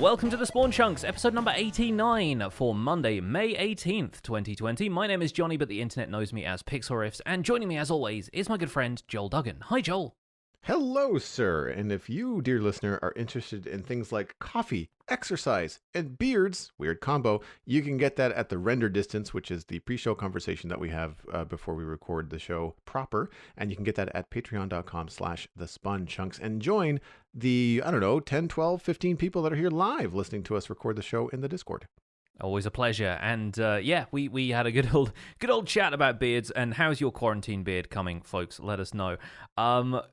Welcome to the Spawn Chunks, episode number 89 for Monday, May 18th, 2020. My name is Johnny, but the internet knows me as Pixelriffs, and joining me as always is my good friend Joel Duggan. Hi, Joel. Hello, sir. And if you, dear listener, are interested in things like coffee, exercise, and beards, weird combo, you can get that at the render distance, which is the pre-show conversation that we have before we record the show proper. And you can get that at patreon.com/thespawnchunks and join the, 10, 12, 15 people that are here live listening to us record the show in the Discord. Always a pleasure. And we had a good old chat about beards. And how's your quarantine beard coming, folks? Let us know.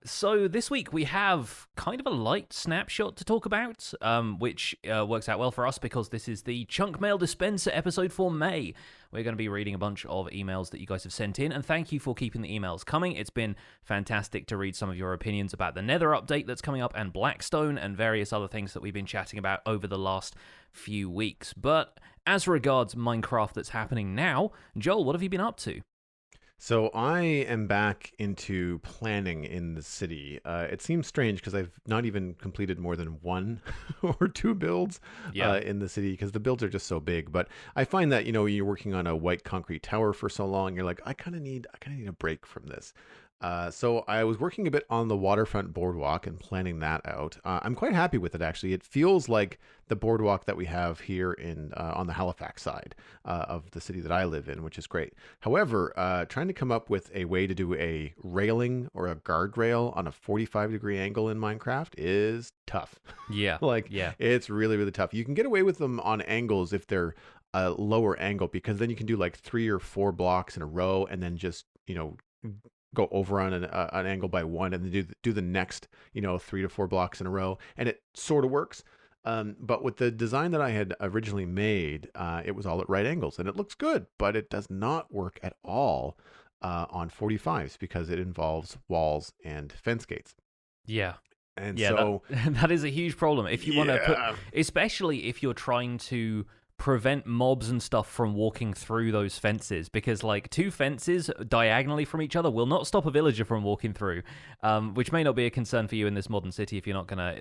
So this week we have kind of a light snapshot to talk about, which works out well for us because this is the Chunk Mail Dispenser episode for May. We're going to be reading a bunch of emails that you guys have sent in, and thank you for keeping the emails coming. It's been fantastic to read some of your opinions about the Nether update that's coming up and Blackstone and various other things that we've been chatting about over the last few weeks. But as regards Minecraft that's happening now, Joel, what have you been up to? So I am back into planning in the city. It seems strange because I've not even completed more than one or two builds in the city because the builds are just so big. But I find that, you're working on a white concrete tower for so long, you're like, I kind of need a break from this. So I was working a bit on the waterfront boardwalk and planning that out. I'm quite happy with it, actually. It feels like the boardwalk that we have here in on the Halifax side of the city that I live in, which is great. However, trying to come up with a way to do a railing or a guardrail on a 45-degree angle in Minecraft is tough. Yeah. It's really, really tough. You can get away with them on angles if they're a lower angle, because then you can do like 3 or 4 blocks in a row and then just, go over on an angle by one and then do the next 3 to 4 blocks in a row, and it sort of works. But with the design that I had originally made, it was all at right angles and it looks good, but it does not work at all on 45s because it involves walls and fence gates. And so that is a huge problem if you want to put, especially if you're trying to prevent mobs and stuff from walking through those fences, because like 2 fences diagonally from each other will not stop a villager from walking through, which may not be a concern for you in this modern city if you're not gonna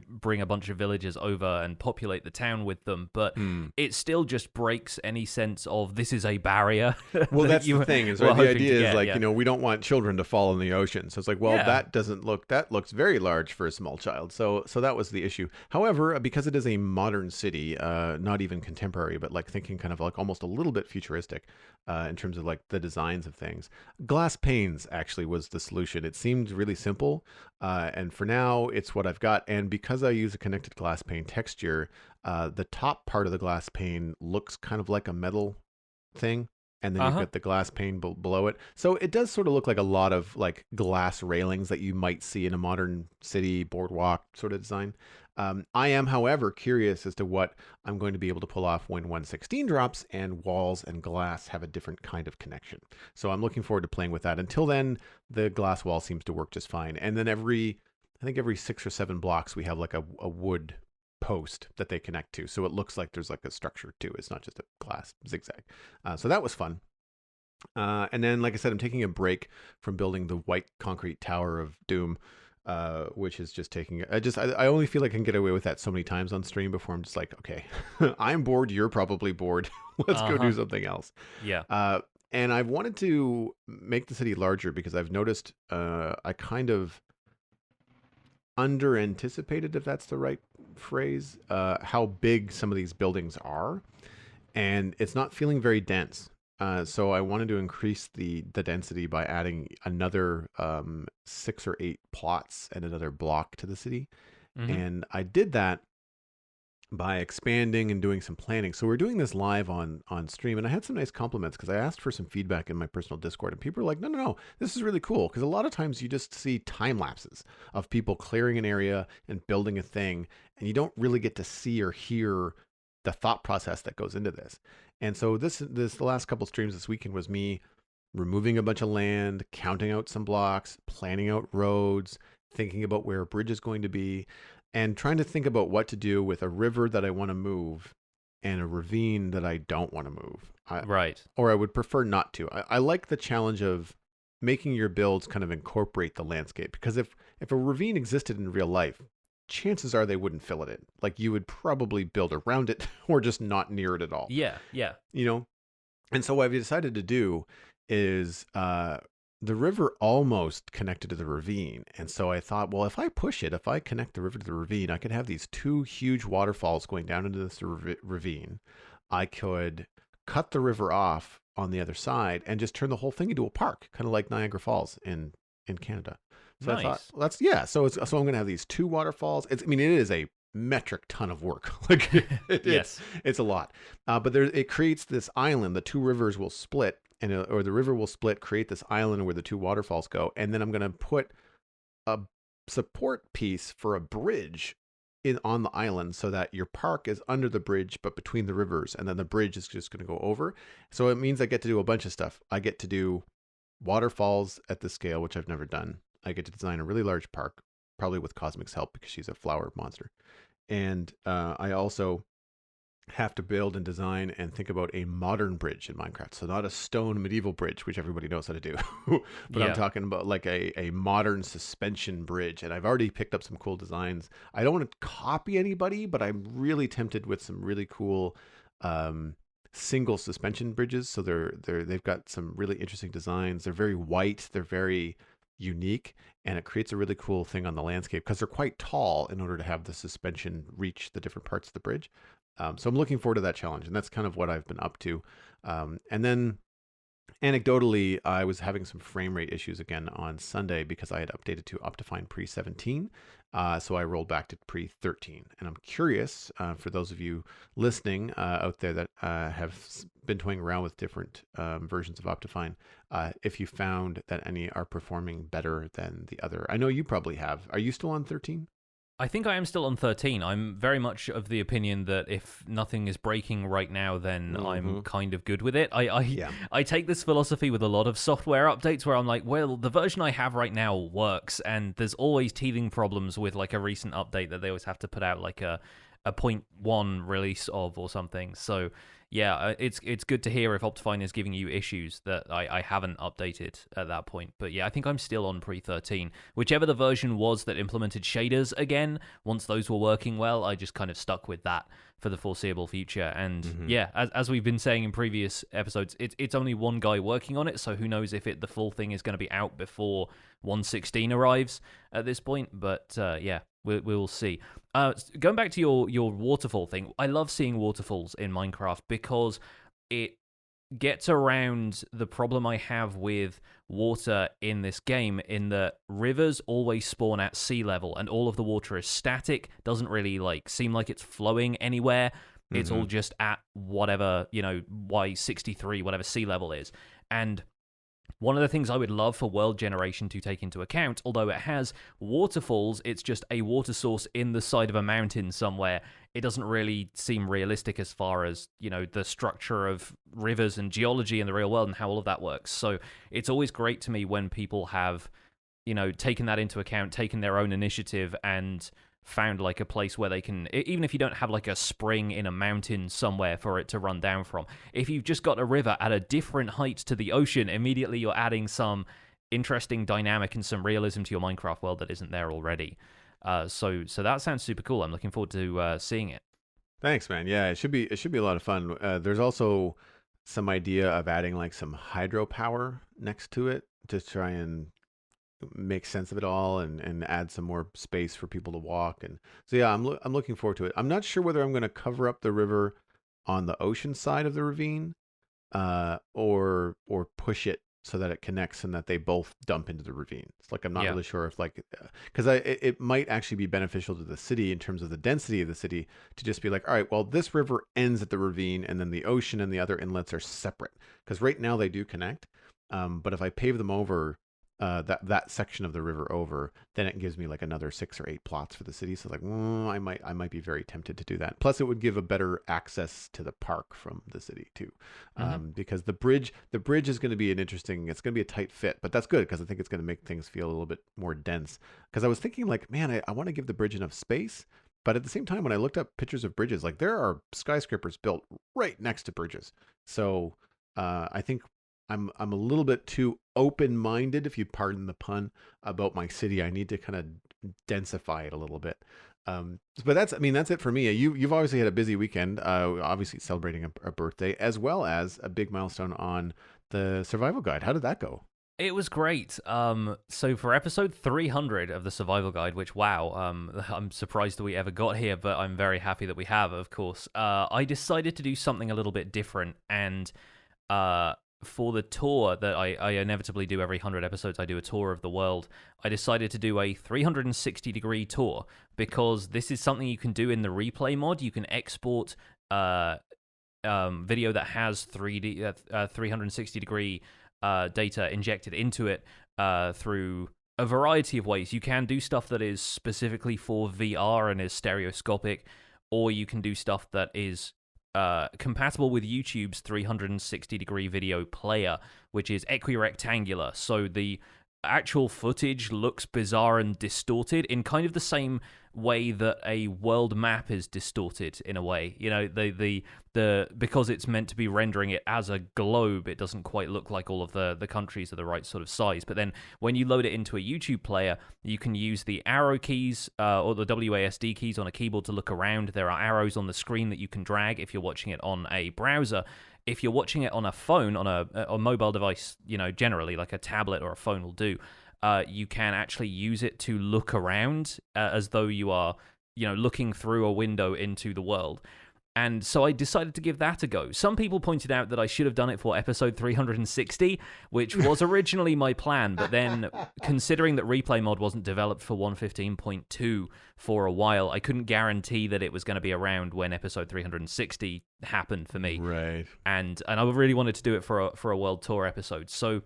bring a bunch of villagers over and populate the town with them, but it still just breaks any sense of this is a barrier. Well, that's the thing is, right? The idea is like we don't want children to fall in the ocean, so it's like, well, that looks very large for a small child, so that was the issue. However, because it is a modern city, not even contemporary, but like thinking kind of like almost a little bit futuristic in terms of like the designs of things. Glass panes actually was the solution. It seemed really simple, and for now it's what I've got. And because I use a connected glass pane texture, the top part of the glass pane looks kind of like a metal thing, and then you've got the glass pane below it. So it does sort of look like a lot of like glass railings that you might see in a modern city boardwalk sort of design. I am, however, curious as to what I'm going to be able to pull off when 1.16 drops and walls and glass have a different kind of connection. So I'm looking forward to playing with that. Until then, the glass wall seems to work just fine. And then every 6 or 7 blocks, we have like a wood post that they connect to. So it looks like there's like a structure too. It's not just a glass zigzag. So that was fun. And then, like I said, I'm taking a break from building the white concrete tower of doom, which is just taking, I only feel like I can get away with that so many times on stream before I'm just like, okay, I'm bored. You're probably bored. Let's go do something else. And I've wanted to make the city larger because I've noticed I kind of under anticipated, if that's the right phrase, how big some of these buildings are, and it's not feeling very dense. So I wanted to increase the density by adding another 6 or 8 plots and another block to the city. And I did that by expanding and doing some planning. So we're doing this live on stream, and I had some nice compliments because I asked for some feedback in my personal Discord, and people were like, no, this is really cool, because a lot of times you just see time lapses of people clearing an area and building a thing, and you don't really get to see or hear the thought process that goes into this. And so the last couple streams this weekend was me removing a bunch of land, counting out some blocks, planning out roads, thinking about where a bridge is going to be, and trying to think about what to do with a river that I want to move and a ravine that I don't want to move. Or I would prefer not to. I like the challenge of making your builds kind of incorporate the landscape, because if a ravine existed in real life, chances are they wouldn't fill it in. Like you would probably build around it or just not near it at all. Yeah, yeah. And so what I've decided to do is the river almost connected to the ravine. And so I thought, well, if I connect the river to the ravine, I could have these two huge waterfalls going down into this ravine. I could cut the river off on the other side and just turn the whole thing into a park, kind of like Niagara Falls in Canada. So nice. I thought, so I'm going to have these two waterfalls. It is a metric ton of work. Like yes, it's a lot. But it creates this island. The two rivers will split, or the river will split, create this island where the two waterfalls go. And then I'm going to put a support piece for a bridge on the island so that your park is under the bridge, but between the rivers. And then the bridge is just going to go over. So it means I get to do a bunch of stuff. I get to do waterfalls at the scale, which I've never done. I get to design a really large park, probably with Cosmic's help because she's a flower monster. And I also have to build and design and think about a modern bridge in Minecraft. So not a stone medieval bridge, which everybody knows how to do, but I'm talking about like a modern suspension bridge. And I've already picked up some cool designs. I don't want to copy anybody, but I'm really tempted with some really cool single suspension bridges. So they've got some really interesting designs. They're very white. They're very unique, and it creates a really cool thing on the landscape because they're quite tall in order to have the suspension reach the different parts of the bridge. So I'm looking forward to that challenge, and that's kind of what I've been up to. And then anecdotally, I was having some frame rate issues again on Sunday because I had updated to Optifine pre-17. So I rolled back to pre-13. And I'm curious, for those of you listening out there that have been toying around with different versions of Optifine, if you found that any are performing better than the other. I know you probably have. Are you still on 13? I think I am still on 13. I'm very much of the opinion that if nothing is breaking right now, then I'm kind of good with it. I take this philosophy with a lot of software updates where I'm like, well, the version I have right now works, and there's always teething problems with like a recent update that they always have to put out like a 0.1 release of or something. So yeah, it's good to hear if Optifine is giving you issues that I haven't updated at that point. But yeah, I think I'm still on pre-13. Whichever the version was that implemented shaders again, once those were working well, I just kind of stuck with that for the foreseeable future. And yeah, as we've been saying in previous episodes, it's only one guy working on it, so who knows if the full thing is going to be out before 1.16 arrives at this point. But yeah, we'll see. Going back to your waterfall thing, I love seeing waterfalls in Minecraft because it gets around the problem I have with water in this game, in that rivers always spawn at sea level and all of the water is static, doesn't really like seem like it's flowing anywhere. It's all just at whatever, Y63, whatever sea level is. And one of the things I would love for world generation to take into account, although it has waterfalls, it's just a water source in the side of a mountain somewhere. It doesn't really seem realistic as far as, the structure of rivers and geology in the real world and how all of that works. So it's always great to me when people have, taken that into account, taken their own initiative and found like a place where they can, even if you don't have like a spring in a mountain somewhere for it to run down from, if you've just got a river at a different height to the ocean, immediately you're adding some interesting dynamic and some realism to your Minecraft world that isn't there already. So that sounds super cool. I'm looking forward to seeing it. Thanks, man. Yeah, it should be a lot of fun. There's also some idea of adding like some hydropower next to it to try and make sense of it all and add some more space for people to walk. And so yeah, I'm looking forward to it. I'm not sure whether I'm going to cover up the river on the ocean side of the ravine or push it so that it connects and that they both dump into the ravine. It's like I'm not really sure if like, because it might actually be beneficial to the city in terms of the density of the city to just be like, all right, well, this river ends at the ravine and then the ocean and the other inlets are separate, because right now they do connect. But if I pave them over, that section of the river over, then it gives me like another 6 or 8 plots for the city. So like, I might be very tempted to do that. Plus, it would give a better access to the park from the city too, because the bridge is going to be it's going to be a tight fit, but that's good because I think it's going to make things feel a little bit more dense. Because I was thinking like, man, I want to give the bridge enough space, but at the same time, when I looked up pictures of bridges, like there are skyscrapers built right next to bridges. So I think I'm a little bit too open-minded, if you pardon the pun, about my city. I need to kind of densify it a little bit. But that's it for me. You've obviously had a busy weekend, obviously celebrating a birthday, as well as a big milestone on the survival guide. How did that go? It was great. So for episode 300 of the survival guide, which, wow, I'm surprised that we ever got here, but I'm very happy that we have, of course. I decided to do something a little bit different, and for the tour that I inevitably do every 100 episodes, I do a tour of the world. I decided to do a 360-degree tour, because this is something you can do in the replay mod. You can export video that has 360-degree data injected into it through a variety of ways. You can do stuff that is specifically for VR and is stereoscopic, or you can do stuff that is compatible with YouTube's 360-degree video player, which is equirectangular. So the actual footage looks bizarre and distorted in kind of the same way that a world map is distorted in a way. You know, the because it's meant to be rendering it as a globe, it doesn't quite look like all of the countries are the right sort of size. But then when you load it into a YouTube player, you can use the arrow keys or the WASD keys on a keyboard to look around. There are arrows on the screen that you can drag if you're watching it on a browser. If you're watching it on a phone, on a mobile device, you know, generally like a tablet or a phone will do, you can actually use it to look around as though you are, you know, looking through a window into the world. And so I decided to give that a go. Some people pointed out that I should have done it for episode 360, which was originally my plan, but then considering that replay mod wasn't developed for 115.2 for a while, I couldn't guarantee that it was going to be around when episode 360 happened for me. Right. And I really wanted to do it for a world tour episode. So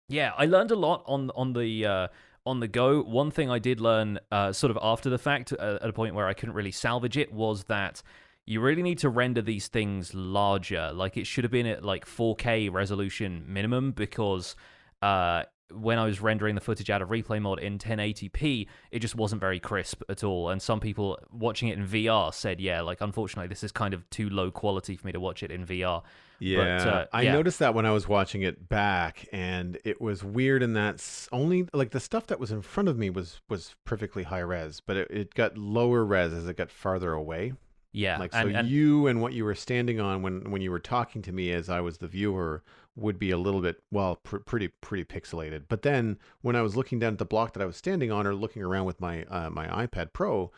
yeah, I learned a lot on the go. One thing I did learn sort of after the fact, at a point where I couldn't really salvage it, was that you really need to render these things larger. Like, it should have been at like 4K resolution minimum, because when I was rendering the footage out of replay mod in 1080p, it just wasn't very crisp at all. And some people watching it in VR said, yeah, like, unfortunately, this is kind of too low quality for me to watch it in VR. Yeah, but, I noticed that when I was watching it back, and it was weird in that only like the stuff that was in front of me was perfectly high res, but it got lower res as it got farther away. Yeah, like, so you and what you were standing on when you were talking to me as I was the viewer would be a little bit, well, pretty pixelated. But then when I was looking down at the block that I was standing on, or looking around with my my iPad Pro,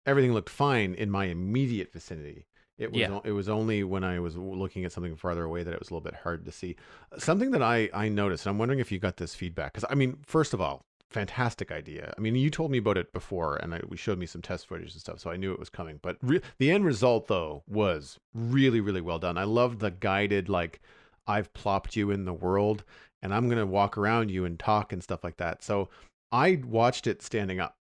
everything looked fine in my immediate vicinity. It was only when I was looking at something farther away that it was a little bit hard to see. Something that I noticed, and I'm wondering if you got this feedback, because I mean, first of all, fantastic idea. I mean, you told me about it before, and we showed me some test footage and stuff, so I knew it was coming. But the end result, though, was really, really well done. I loved the guided, like, I've plopped you in the world, and I'm going to walk around you and talk and stuff like that. So I watched it standing up.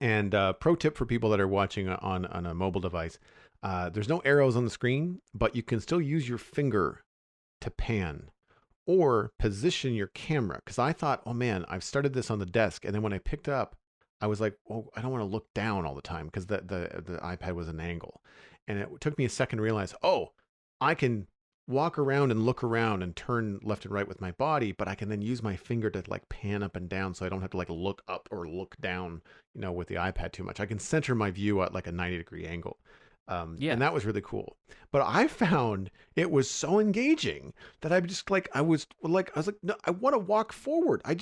And pro tip for people that are watching on a mobile device, there's no arrows on the screen, but you can still use your finger to pan or position your camera. Because I thought, oh man, I've started this on the desk, and then when I picked it up, I was like, oh, I don't want to look down all the time, because the iPad was an angle. And it took me a second to realize, oh, I can walk around and look around and turn left and right with my body, but I can then use my finger to like pan up and down, so I don't have to like look up or look down, you know, with the iPad too much. I can center my view at like a 90-degree angle. And that was really cool. But I found it was so engaging that I just like, I was like, no, I want to walk forward. I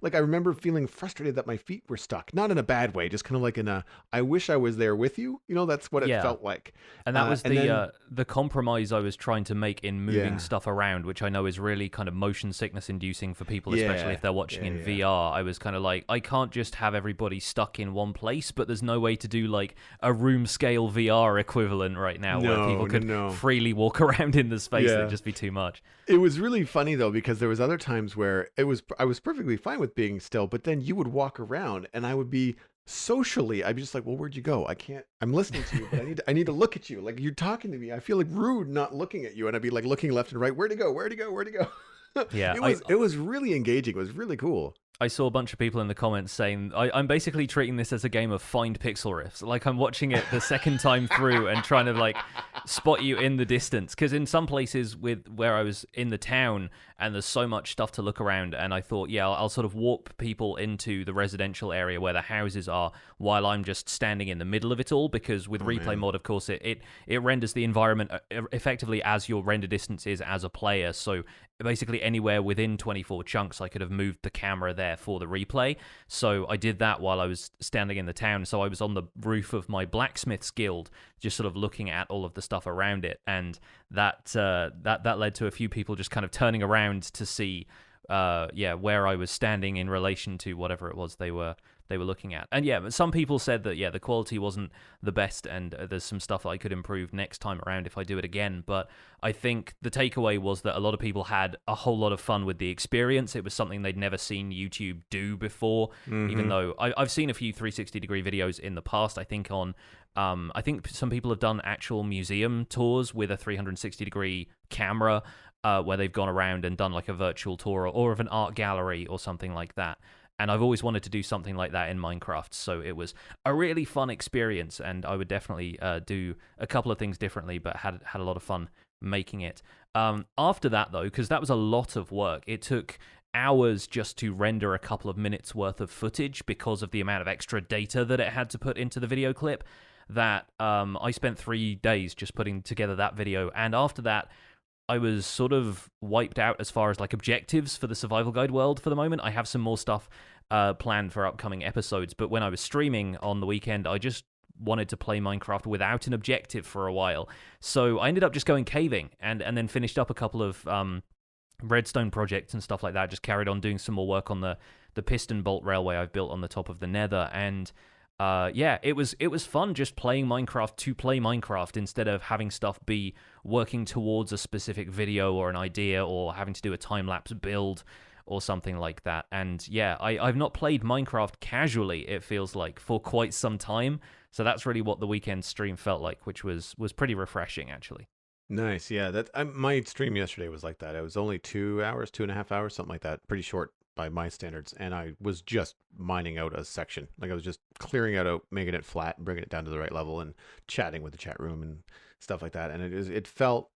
remember feeling frustrated that my feet were stuck, not in a bad way, just kind of like in a, I wish I was there with you. You know, that's what it felt like. And that was the compromise I was trying to make in moving stuff around, which I know is really kind of motion sickness inducing for people, especially if they're watching in VR. I was kind of like, I can't just have everybody stuck in one place, but there's no way to do like a room scale VR equivalent right now where people could freely walk around in the space. It'd just be too much. It was really funny though, because there was other times where I was perfectly fine with being still, but then you would walk around and I would be socially, I'd be just like, well, where'd you go? I'm listening to you, but I need to look at you. Like, you're talking to me. I feel like rude not looking at you. And I'd be like looking left and right. Where'd he go? Yeah, it was really engaging. It was really cool. I saw a bunch of people in the comments saying I'm basically treating this as a game of find pixel riffs. Like I'm watching it the second time through and trying to like spot you in the distance. Because in some places with where I was in the town and there's so much stuff to look around, and I thought, yeah, I'll sort of warp people into the residential area where the houses are while I'm just standing in the middle of it all. Because with replay mod, of course, it renders the environment effectively as your render distance is as a player. So basically anywhere within 24 chunks I could have moved the camera there for the replay. So I did that while I was standing in the town. So I was on the roof of my blacksmith's guild just sort of looking at all of the stuff around it, and that led to a few people just kind of turning around to see where I was standing in relation to whatever it was they were looking at. And yeah, some people said that, yeah, the quality wasn't the best, and there's some stuff I could improve next time around if I do it again. But I think the takeaway was that a lot of people had a whole lot of fun with the experience. It was something they'd never seen YouTube do before, even though I've seen a few 360-degree videos in the past. I think I think some people have done actual museum tours with a 360-degree camera, where they've gone around and done like a virtual tour or of an art gallery or something like that. And I've always wanted to do something like that in Minecraft, so it was a really fun experience, and I would definitely do a couple of things differently, but had a lot of fun making it. After that, though, because that was a lot of work, it took hours just to render a couple of minutes worth of footage because of the amount of extra data that it had to put into the video clip, that I spent 3 days just putting together that video, and after that, I was sort of wiped out as far as like objectives for the survival guide world for the moment. I have some more stuff planned for upcoming episodes, but when I was streaming on the weekend, I just wanted to play Minecraft without an objective for a while. So I ended up just going caving and then finished up a couple of redstone projects and stuff like that. Just carried on doing some more work on the piston bolt railway I've built on the top of the Nether, and it was fun just playing Minecraft to play Minecraft instead of having stuff be working towards a specific video or an idea or having to do a time-lapse build or something like that. And yeah, I've not played Minecraft casually, it feels like, for quite some time. So that's really what the weekend stream felt like, which was pretty refreshing, actually. Nice. Yeah, my stream yesterday was like that. It was only 2 hours, 2.5 hours, something like that. Pretty short by my standards, and I was just mining out a section. Like I was just clearing it out, making it flat, bringing it down to the right level, and chatting with the chat room and stuff like that. And it felt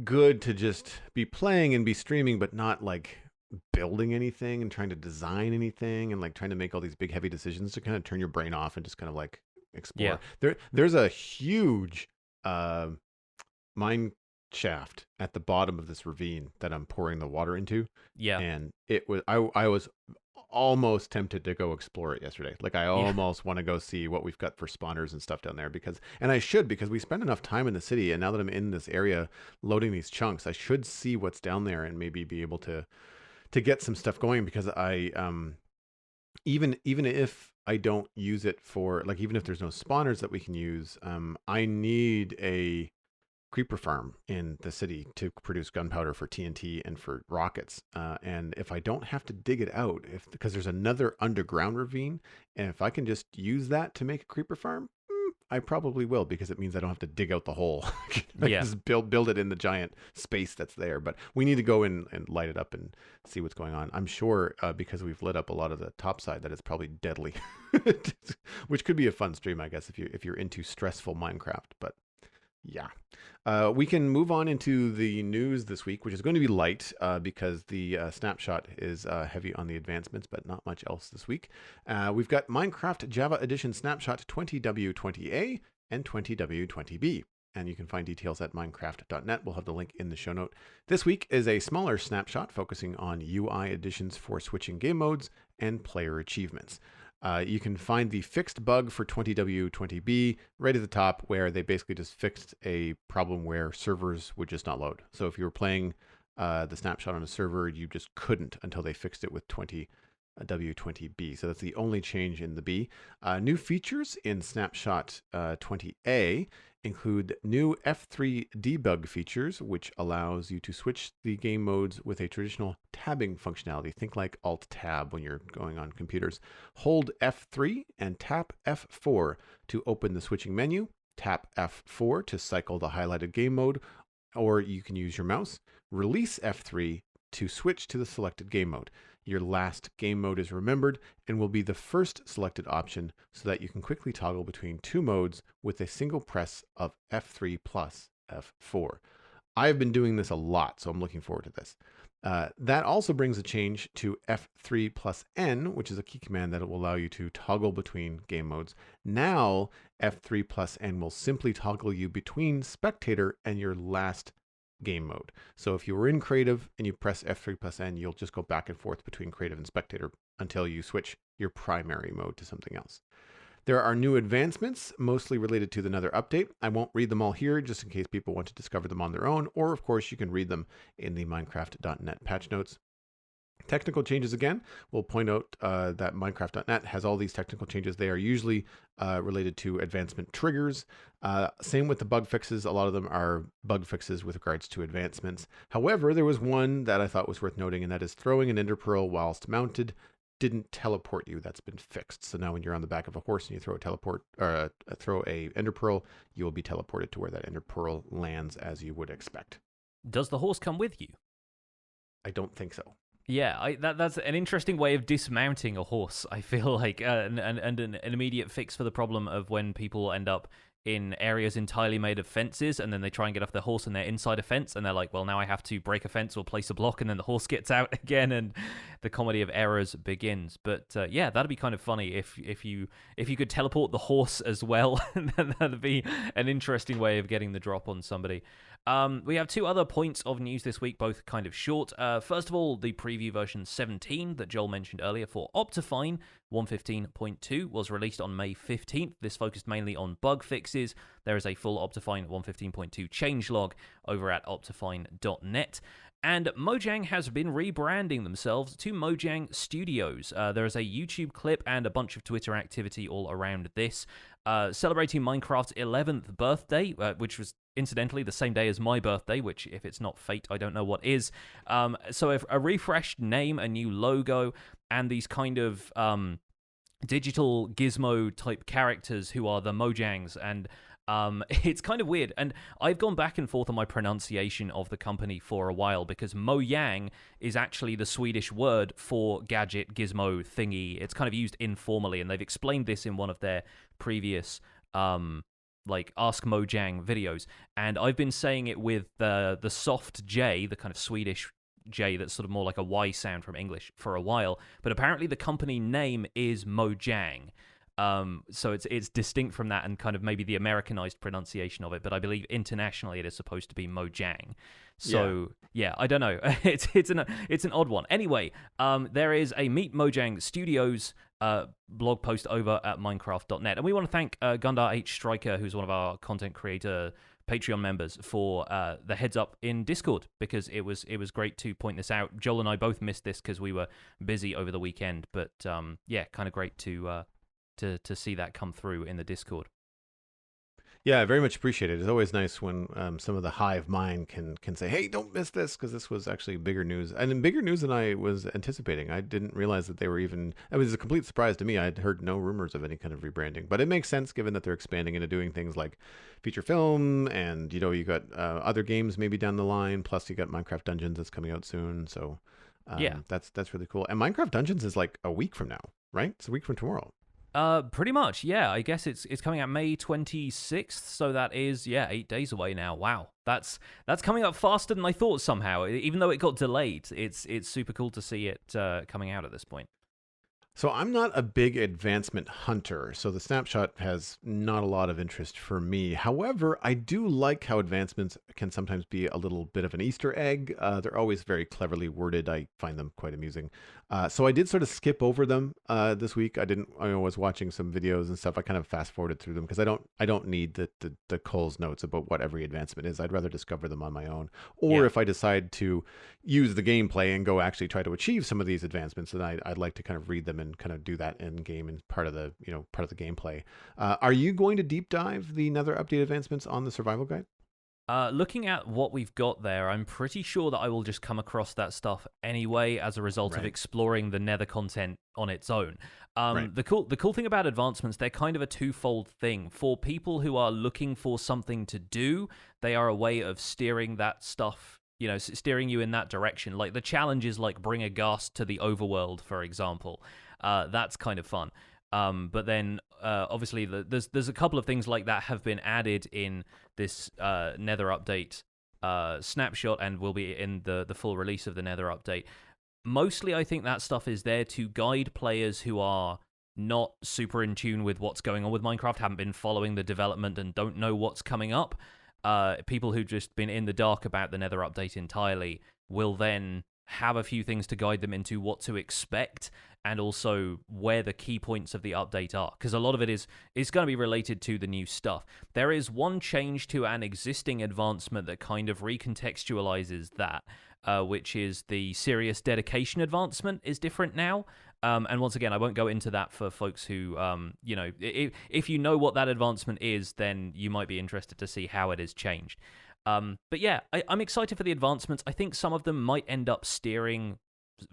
good to just be playing and be streaming, but not like building anything and trying to design anything and like trying to make all these big heavy decisions, to kind of turn your brain off and just kind of like explore. There's a huge mine shaft at the bottom of this ravine that I'm pouring the water into. Yeah. And I was almost tempted to go explore it yesterday. Like I almost want to go see what we've got for spawners and stuff down there, because we spend enough time in the city, and now that I'm in this area loading these chunks, I should see what's down there and maybe be able to get some stuff going, because I even if I don't use it for, like, even if there's no spawners that we can use, I need a creeper farm in the city to produce gunpowder for TNT and for rockets. And if I don't have to dig it out, because there's another underground ravine, and if I can just use that to make a creeper farm, I probably will, because it means I don't have to dig out the hole. I can just build it in the giant space that's there. But we need to go in and light it up and see what's going on. I'm sure because we've lit up a lot of the top side that it's probably deadly, which could be a fun stream, I guess, if you're into stressful Minecraft. But yeah, we can move on into the news this week, which is going to be light because the Snapshot is heavy on the advancements, but not much else this week. We've got Minecraft Java Edition Snapshot 20W20A and 20W20B, and you can find details at minecraft.net. We'll have the link in the show note. This week is a smaller snapshot focusing on UI additions for switching game modes and player achievements. You can find the fixed bug for 20W20B right at the top, where they basically just fixed a problem where servers would just not load. So if you were playing the snapshot on a server, you just couldn't until they fixed it with 20W20B. So that's the only change in the B. New features in Snapshot 20A include new F3 debug features, which allows you to switch the game modes with a traditional tabbing functionality. Think like Alt-Tab when you're going on computers. Hold F3 and tap F4 to open the switching menu. Tap F4 to cycle the highlighted game mode, or you can use your mouse. Release F3 to switch to the selected game mode. your last game mode is remembered and will be the first selected option so that you can quickly toggle between two modes with a single press of F3 plus F4. I've been doing this a lot, so I'm looking forward to this. That also brings a change to F3 plus N, which is a key command that will allow you to toggle between game modes. Now, F3 plus N will simply toggle you between spectator and your last game mode. So if you were in creative and you press F3 plus N, you'll just go back and forth between creative and spectator until you switch your primary mode to something else. There are new advancements, mostly related to the Nether update. I won't read them all here, just in case people want to discover them on their own, or of course you can read them in the Minecraft.net patch notes. Technical changes again, we'll point out that Minecraft.net has all these technical changes. They are usually related to advancement triggers. Same with the bug fixes. A lot of them are bug fixes with regards to advancements. However, there was one that I thought was worth noting, and that is throwing an ender pearl whilst mounted didn't teleport you. That's been fixed. So now when you're on the back of a horse and you throw a ender pearl, you will be teleported to where that ender pearl lands, as you would expect. Does the horse come with you? I don't think so. Yeah, that's an interesting way of dismounting a horse, I feel like, and an immediate fix for the problem of when people end up in areas entirely made of fences, and then they try and get off their horse and they're inside a fence, and they're like, well, now I have to break a fence or place a block, and then the horse gets out again, and the comedy of errors begins. But yeah, that'd be kind of funny if you could teleport the horse as well. That'd be an interesting way of getting the drop on somebody. We have two other points of news this week, both kind of short. First of all, the preview version 17 that Joel mentioned earlier for Optifine 115.2 was released on May 15th. This focused mainly on bug fixes. There is a full Optifine 115.2 changelog over at optifine.net. And Mojang has been rebranding themselves to Mojang Studios. There is a YouTube clip and a bunch of Twitter activity all around this, celebrating Minecraft's 11th birthday, which was incidentally the same day as my birthday, which if it's not fate, I don't know what is. So a refreshed name, a new logo, and these kind of digital gizmo-type characters who are the Mojangs, and it's kind of weird, and I've gone back and forth on my pronunciation of the company for a while, because Mojang is actually the Swedish word for gadget, gizmo, thingy. It's kind of used informally, and they've explained this in one of their previous like Ask Mojang videos, and I've been saying it with the soft J, the kind of Swedish J that's sort of more like a Y sound from English, for a while, but apparently the company name is Mojang. So it's distinct from that and kind of maybe the Americanized pronunciation of it, but I believe internationally it is supposed to be Mojang. So yeah I don't know. It's an odd one. Anyway, there is a Meet Mojang Studios blog post over at Minecraft.net, and we want to thank Gundar H. Striker, who's one of our content creator Patreon members, for the heads up in Discord, because it was great to point this out. Joel and I both missed this because we were busy over the weekend, but yeah, kind of great to see that come through in the Discord. Yeah, very much appreciated. It's always nice when some of the hive mind can say, hey, don't miss this, because this was actually bigger news. And in bigger news than I was anticipating. I didn't realize that they were even... It was a complete surprise to me. I'd heard no rumors of any kind of rebranding. But it makes sense, given that they're expanding into doing things like feature film, and, you know, you got other games maybe down the line, plus you got Minecraft Dungeons that's coming out soon. So yeah, that's really cool. And Minecraft Dungeons is like a week from now, right? It's a week from tomorrow. Pretty much, yeah. I guess it's coming out May 26th, so that is 8 days away now. Wow, that's coming up faster than I thought somehow. Even though it got delayed, it's super cool to see it coming out at this point. So I'm not a big advancement hunter, so the snapshot has not a lot of interest for me. However, I do like how advancements can sometimes be a little bit of an Easter egg. They're always very cleverly worded. I find them quite amusing. So I did sort of skip over them this week. I was watching some videos and stuff. I kind of fast forwarded through them because I don't need the Cole's notes about what every advancement is. I'd rather discover them on my own. Or if I decide to use the gameplay and go actually try to achieve some of these advancements, then I'd like to kind of read them and kind of do that in game and part of the gameplay. Are you going to deep dive the Nether update advancements on the survival guide? Looking at what we've got there, I'm pretty sure that I will just come across that stuff anyway as a result of exploring the Nether content on its own. The cool thing about advancements, they're kind of a twofold thing. For people who are looking for something to do, they are a way of steering that stuff steering you in that direction. Like the challenges like bring a ghast to the overworld, for example. That's kind of fun. But then obviously there's a couple of things like that have been added in this Nether update snapshot, and will be in the full release of the Nether update. Mostly I think that stuff is there to guide players who are not super in tune with what's going on with Minecraft, haven't been following the development and don't know what's coming up. People who've just been in the dark about the Nether update entirely will then have a few things to guide them into what to expect, and also where the key points of the update are, because a lot of it is going to be related to the new stuff. There is one change to an existing advancement that kind of recontextualizes that, which is the serious dedication advancement is different now. And once again, I won't go into that for folks who, if you know what that advancement is, then you might be interested to see how it has changed. But yeah, I'm excited for the advancements. I think some of them might end up steering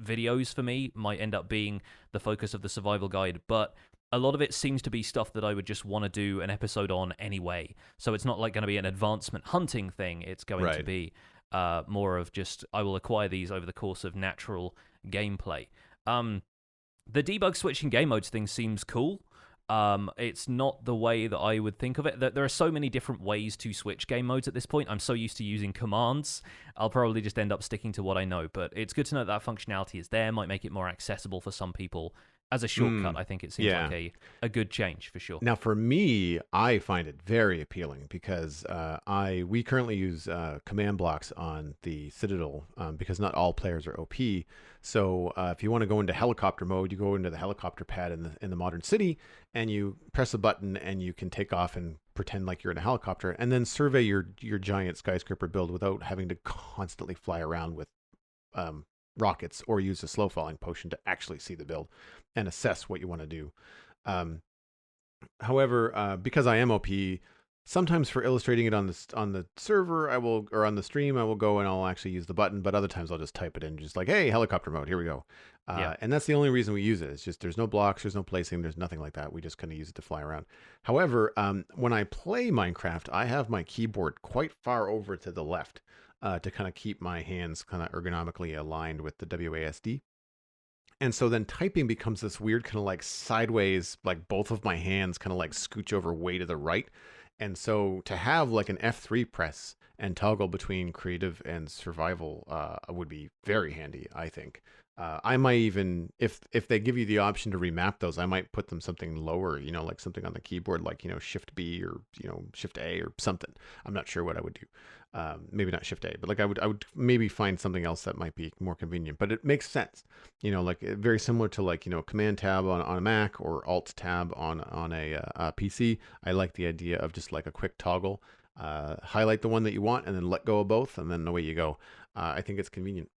videos for me, might end up being the focus of the survival guide, but a lot of it seems to be stuff that I would just want to do an episode on anyway. So it's not like going to be an advancement hunting thing. It's going to be more of just, I will acquire these over the course of natural gameplay. The debug switching game modes thing seems cool. It's not the way that I would think of it. There are so many different ways to switch game modes at this point. I'm so used to using commands. I'll probably just end up sticking to what I know, but it's good to know that functionality is there. Might make it more accessible for some people. As a shortcut, I think it seems like a good change for sure. Now, for me, I find it very appealing because we currently use command blocks on the Citadel because not all players are OP. So if you want to go into helicopter mode, you go into the helicopter pad in the modern city, and you press a button, and you can take off and pretend like you're in a helicopter, and then survey your giant skyscraper build without having to constantly fly around with rockets or use a slow falling potion to actually see the build and assess what you want to do. However, because I am OP, sometimes for illustrating it on the server, or on the stream, I will go and I'll actually use the button, but other times I'll just type it in, just like, hey, helicopter mode, here we go. And that's the only reason we use it. It's just there's no blocks, there's no placing, there's nothing like that. We just kind of use it to fly around. However, when I play Minecraft, I have my keyboard quite far over to the left to kind of keep my hands kind of ergonomically aligned with the WASD. And so then typing becomes this weird kind of like sideways, like both of my hands kind of like scooch over way to the right. And so to have like an F3 press and toggle between creative and survival would be very handy, I think. I might even, if they give you the option to remap those, I might put them something lower, like something on the keyboard, like, Shift B or, Shift A or something. I'm not sure what I would do. Maybe not Shift A, but like I would maybe find something else that might be more convenient, but it makes sense, like very similar to like, Command Tab on a Mac or Alt Tab on a PC. I like the idea of just like a quick toggle, highlight the one that you want and then let go of both, and then away you go. I think it's convenient.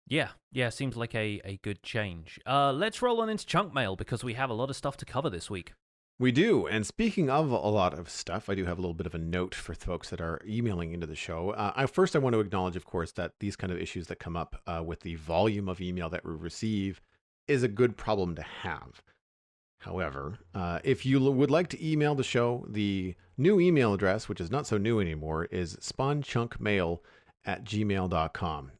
Yeah, seems like a good change. Let's roll on into Chunk Mail because we have a lot of stuff to cover this week. We do. And speaking of a lot of stuff, I do have a little bit of a note for folks that are emailing into the show. I want to acknowledge, of course, that these kind of issues that come up with the volume of email that we receive is a good problem to have. However, if you would like to email the show, the new email address, which is not so new anymore, is spawnchunkmail@gmail.com.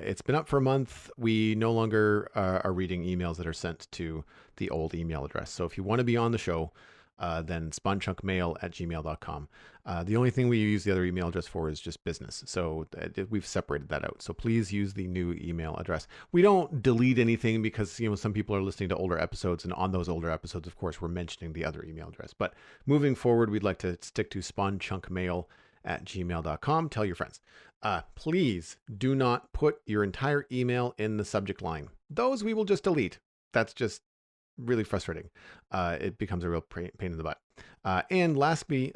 It's been up for a month. We no longer are reading emails that are sent to the old email address. So if you want to be on the show, then spawnchunkmail@gmail.com. The only thing we use the other email address for is just business. So we've separated that out. So please use the new email address. We don't delete anything because, some people are listening to older episodes, and on those older episodes, of course, we're mentioning the other email address. But moving forward, we'd like to stick to spawnchunkmail@gmail.com. Tell your friends. Please do not put your entire email in the subject line. Those we will just delete. That's just really frustrating. It becomes a real pain in the butt. And lastly,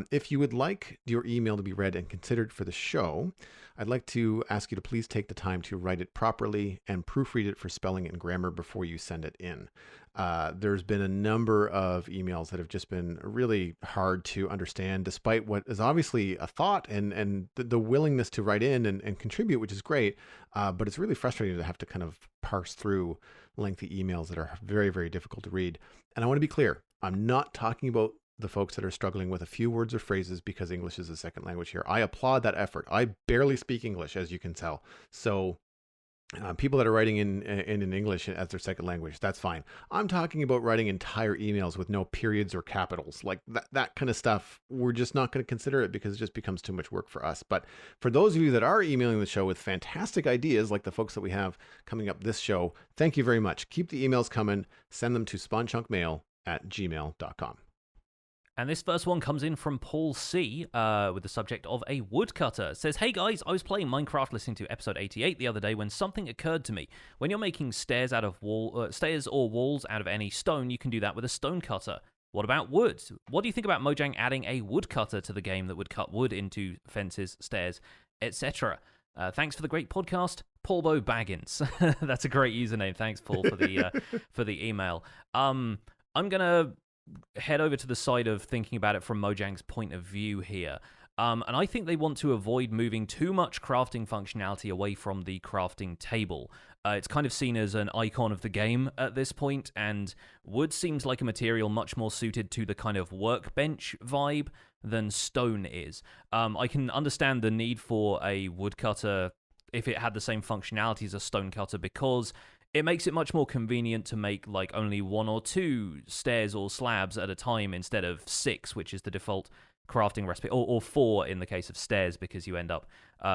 if you would like your email to be read and considered for the show, I'd like to ask you to please take the time to write it properly and proofread it for spelling and grammar before you send it in. There's been a number of emails that have just been really hard to understand, despite what is obviously a thought and the willingness to write in and contribute, which is great. But it's really frustrating to have to kind of parse through lengthy emails that are very, very difficult to read. And I want to be clear, I'm not talking about the folks that are struggling with a few words or phrases because English is a second language here. I applaud that effort. I barely speak English, as you can tell. So people that are writing in English as their second language, that's fine. I'm talking about writing entire emails with no periods or capitals, like that kind of stuff. We're just not going to consider it because it just becomes too much work for us. But for those of you that are emailing the show with fantastic ideas, like the folks that we have coming up this show, thank you very much. Keep the emails coming. Send them to spawnchunkmail@gmail.com. And this first one comes in from Paul C. With the subject of a woodcutter. It says, "Hey guys, I was playing Minecraft listening to episode 88 the other day when something occurred to me. When you're making stairs or walls out of any stone, you can do that with a stone cutter. What about wood? What do you think about Mojang adding a woodcutter to the game that would cut wood into fences, stairs, etc.? Thanks for the great podcast, Paulbo Baggins." That's a great username. Thanks, Paul, for the email. I'm gonna head over to the side of thinking about it from Mojang's point of view here. And I think they want to avoid moving too much crafting functionality away from the crafting table. It's kind of seen as an icon of the game at this point, and wood seems like a material much more suited to the kind of workbench vibe than stone is. I can understand the need for a woodcutter if it had the same functionality as a stone cutter, because it makes it much more convenient to make like only 1 or 2 stairs or slabs at a time instead of 6, which is the default crafting recipe, or 4 in the case of stairs, because you end up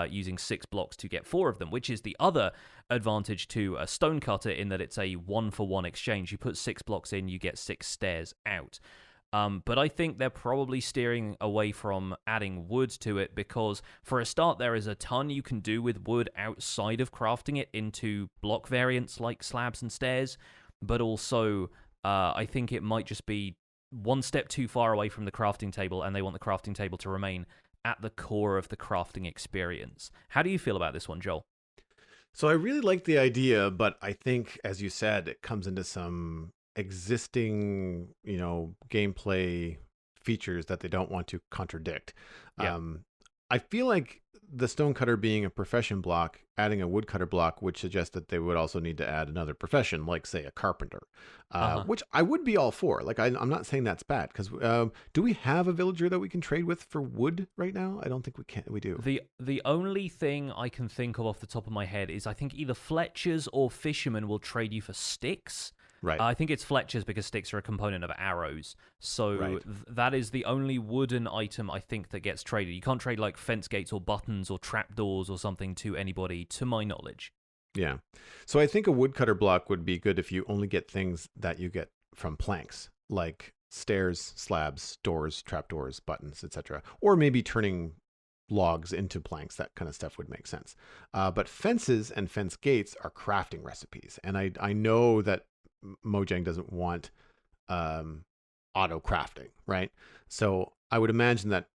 using 6 blocks to get 4 of them, which is the other advantage to a stone cutter in that it's a 1-for-1 exchange. You put 6 blocks in, you get 6 stairs out. But I think they're probably steering away from adding wood to it because, for a start, there is a ton you can do with wood outside of crafting it into block variants like slabs and stairs. But also, I think it might just be one step too far away from the crafting table, and they want the crafting table to remain at the core of the crafting experience. How do you feel about this one, Joel? So I really like the idea, but I think, as you said, it comes into some existing, gameplay features that they don't want to contradict. Yeah. I feel like the stonecutter being a profession block, adding a woodcutter block would suggest that they would also need to add another profession, like say a carpenter, which I would be all for. Like I'm not saying that's bad, because do we have a villager that we can trade with for wood right now? I don't think we can. We do. The only thing I can think of off the top of my head is I think either Fletchers or Fishermen will trade you for sticks. Right. I think it's Fletchers because sticks are a component of arrows. So right. That is the only wooden item I think that gets traded. You can't trade like fence gates or buttons or trapdoors or something to anybody, to my knowledge. Yeah. So I think a woodcutter block would be good if you only get things that you get from planks, like stairs, slabs, doors, trapdoors, buttons, etc. Or maybe turning logs into planks. That kind of stuff would make sense. But fences and fence gates are crafting recipes. And I know that Mojang doesn't want auto crafting, right? So I would imagine that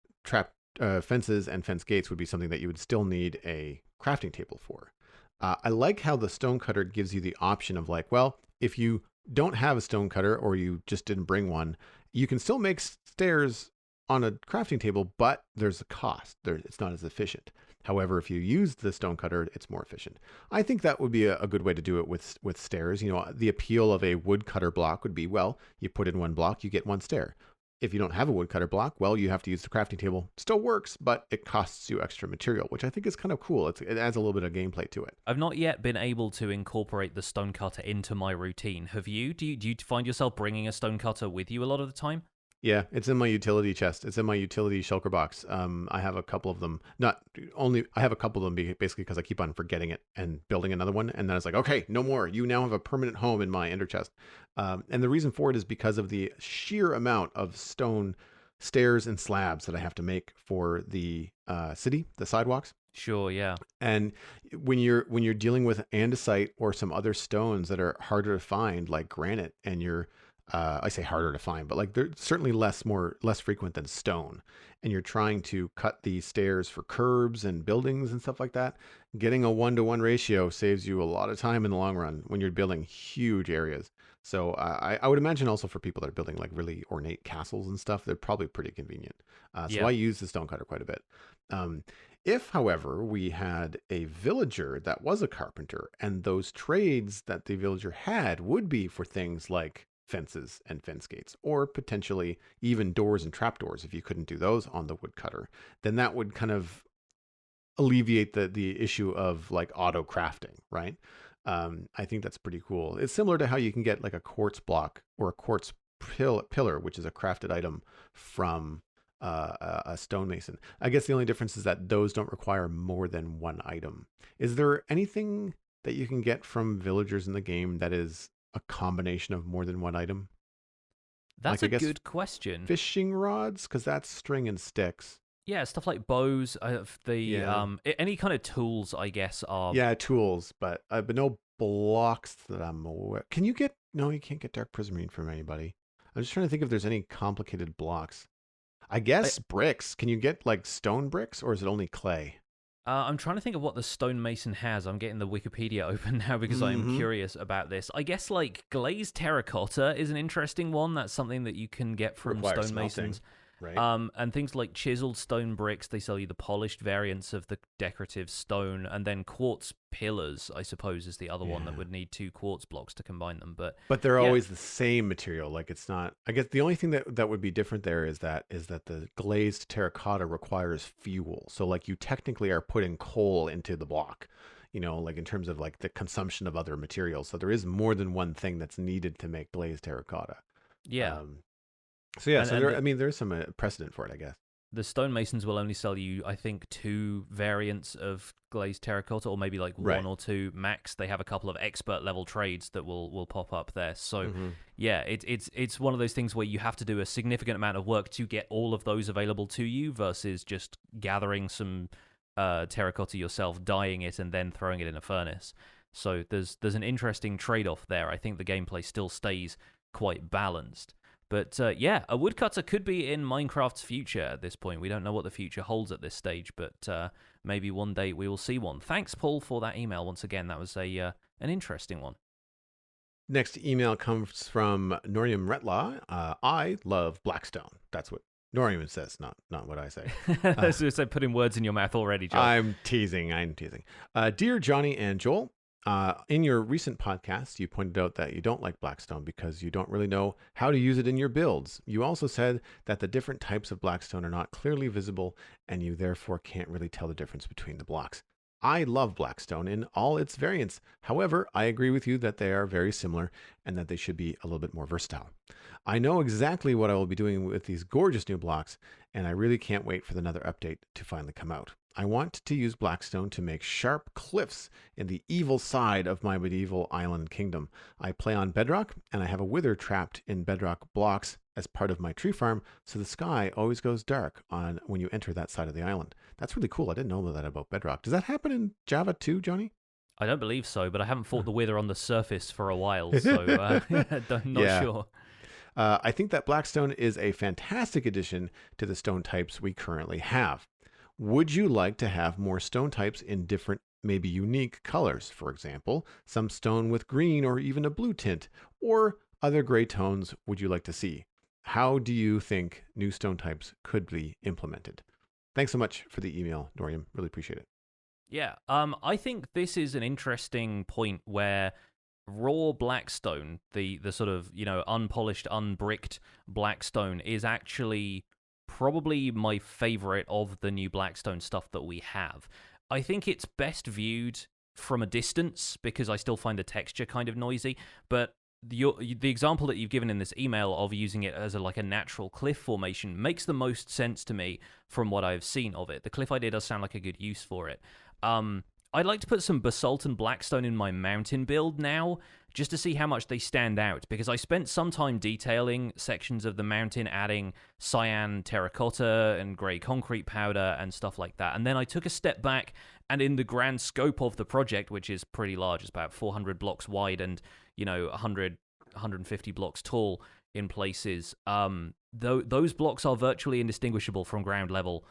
fences and fence gates would be something that you would still need a crafting table for. I like how the stonecutter gives you the option of like, well, if you don't have a stonecutter or you just didn't bring one, you can still make stairs on a crafting table, but there's a cost. It's not as efficient. However, if you use the stonecutter, it's more efficient. I think that would be a good way to do it with stairs. The appeal of a woodcutter block would be, well, you put in 1 block, you get 1 stair. If you don't have a woodcutter block, well, you have to use the crafting table. Still works, but it costs you extra material, which I think is kind of cool. It adds a little bit of gameplay to it. I've not yet been able to incorporate the stonecutter into my routine. Have you? Do you find yourself bringing a stonecutter with you a lot of the time? Yeah, it's in my utility chest. It's in my utility shulker box. I have a couple of them. I have a couple of them basically because I keep on forgetting it and building another one. And then it's like, okay, no more. You now have a permanent home in my ender chest. And the reason for it is because of the sheer amount of stone stairs and slabs that I have to make for the city, the sidewalks. Sure, yeah. And when you're dealing with andesite or some other stones that are harder to find, like granite, and I say harder to find, but like they're certainly less frequent than stone. And you're trying to cut these stairs for curbs and buildings and stuff like that. Getting a 1-to-1 ratio saves you a lot of time in the long run when you're building huge areas. So I would imagine also for people that are building like really ornate castles and stuff, they're probably pretty convenient. So I use the stonecutter quite a bit. If, however, we had a villager that was a carpenter, and those trades that the villager had would be for things like fences and fence gates, or potentially even doors and trapdoors. If you couldn't do those on the woodcutter, then that would kind of alleviate the issue of like auto crafting, right? I think that's pretty cool. It's similar to how you can get like a quartz block or a quartz pillar, which is a crafted item from a stonemason. I guess the only difference is that those don't require more than one item. Is there anything that you can get from villagers in the game that is a combination of more than one item? That's a good question. Fishing rods, because that's string and sticks. Yeah, stuff like bows. Any kind of tools, I guess, are. Yeah, tools, but no blocks that I'm aware. Can you get? No, you can't get dark prismarine from anybody. I'm just trying to think if there's any complicated blocks. I guess bricks. Can you get like stone bricks, or is it only clay? I'm trying to think of what the stonemason has. I'm getting the Wikipedia open now because I'm curious about this. I guess like glazed terracotta is an interesting one. That's something that you can get from stonemasons. Right. And things like chiseled stone bricks, they sell you the polished variants of the decorative stone, and then quartz pillars, I suppose, is the other one that would need 2 quartz blocks to combine them. But they're always the same material. Like it's not. I guess the only thing that would be different there is that the glazed terracotta requires fuel. So like you technically are putting coal into the block. Like in terms of like the consumption of other materials. So there is more than one thing that's needed to make glazed terracotta. Yeah. There's some precedent for it, I guess. The stonemasons will only sell you, I think, 2 variants of glazed terracotta, or maybe like 1 or 2 max. They have a couple of expert level trades that will pop up there. So it's one of those things where you have to do a significant amount of work to get all of those available to you versus just gathering some terracotta yourself, dyeing it, and then throwing it in a furnace. So there's an interesting trade-off there. I think the gameplay still stays quite balanced. But a woodcutter could be in Minecraft's future at this point. We don't know what the future holds at this stage, but maybe one day we will see one. Thanks, Paul, for that email. Once again, that was an interesting one. Next email comes from Norium Retlaw. I love Blackstone. That's what Norium says, not what I say. So putting words in your mouth already, Joel. I'm teasing. Dear Jonny and Joel, in your recent podcast, you pointed out that you don't like Blackstone because you don't really know how to use it in your builds. You also said that the different types of Blackstone are not clearly visible, and you therefore can't really tell the difference between the blocks. I love Blackstone in all its variants. However, I agree with you that they are very similar and that they should be a little bit more versatile. I know exactly what I will be doing with these gorgeous new blocks, and I really can't wait for another update to finally come out. I want to use Blackstone to make sharp cliffs in the evil side of my medieval island kingdom. I play on bedrock, and I have a wither trapped in bedrock blocks as part of my tree farm, so the sky always goes dark on when you enter that side of the island. That's really cool. I didn't know that about bedrock. Does that happen in Java too, Jonny? I don't believe so, but I haven't fought the wither on the surface for a while, so I'm not sure. I think that Blackstone is a fantastic addition to the stone types we currently have. Would you like to have more stone types in different, maybe unique colors? For example, some stone with green or even a blue tint, or other gray tones would you like to see? How do you think new stone types could be implemented? Thanks so much for the email, Norium. Really appreciate it. Yeah, I think this is an interesting point where raw Blackstone, the sort of, unpolished, unbricked Blackstone, is actually probably my favorite of the new Blackstone stuff that we have. I think it's best viewed from a distance because I still find the texture kind of noisy, but the example that you've given in this email of using it as a natural cliff formation makes the most sense to me from what I've seen of it. The cliff idea does sound like a good use for it. I'd like to put some basalt and blackstone in my mountain build now, just to see how much they stand out, because I spent some time detailing sections of the mountain, adding cyan terracotta and grey concrete powder and stuff like that, and then I took a step back, and in the grand scope of the project, which is pretty large, it's about 400 blocks wide and 150 blocks tall in places, those blocks are virtually indistinguishable from ground level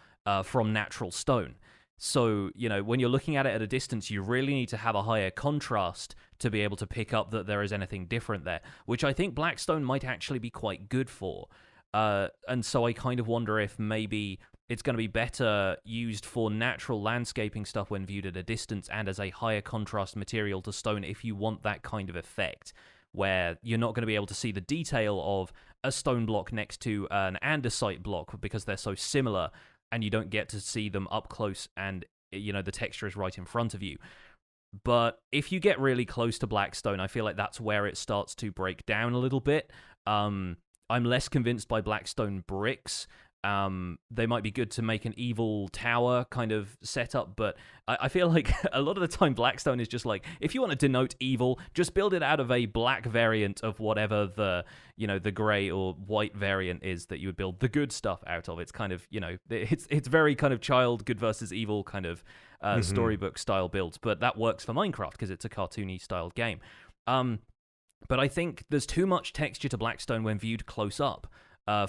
from natural stone. So, when you're looking at it at a distance, you really need to have a higher contrast to be able to pick up that there is anything different there, which I think Blackstone might actually be quite good for. And so I kind of wonder if maybe it's going to be better used for natural landscaping stuff when viewed at a distance and as a higher contrast material to stone if you want that kind of effect. where you're not going to be able to see the detail of a stone block next to an andesite block because they're so similar, and you don't get to see them up close, and the texture is right in front of you. But if you get really close to Blackstone, I feel like that's where it starts to break down a little bit. I'm less convinced by Blackstone bricks. They might be good to make an evil tower kind of setup, but I feel like a lot of the time Blackstone is just like, if you want to denote evil, just build it out of a black variant of whatever the gray or white variant is that you would build the good stuff out of. It's kind of, it's very kind of child good versus evil kind of storybook style builds, but that works for Minecraft because it's a cartoony styled game. But I think there's too much texture to Blackstone when viewed close up.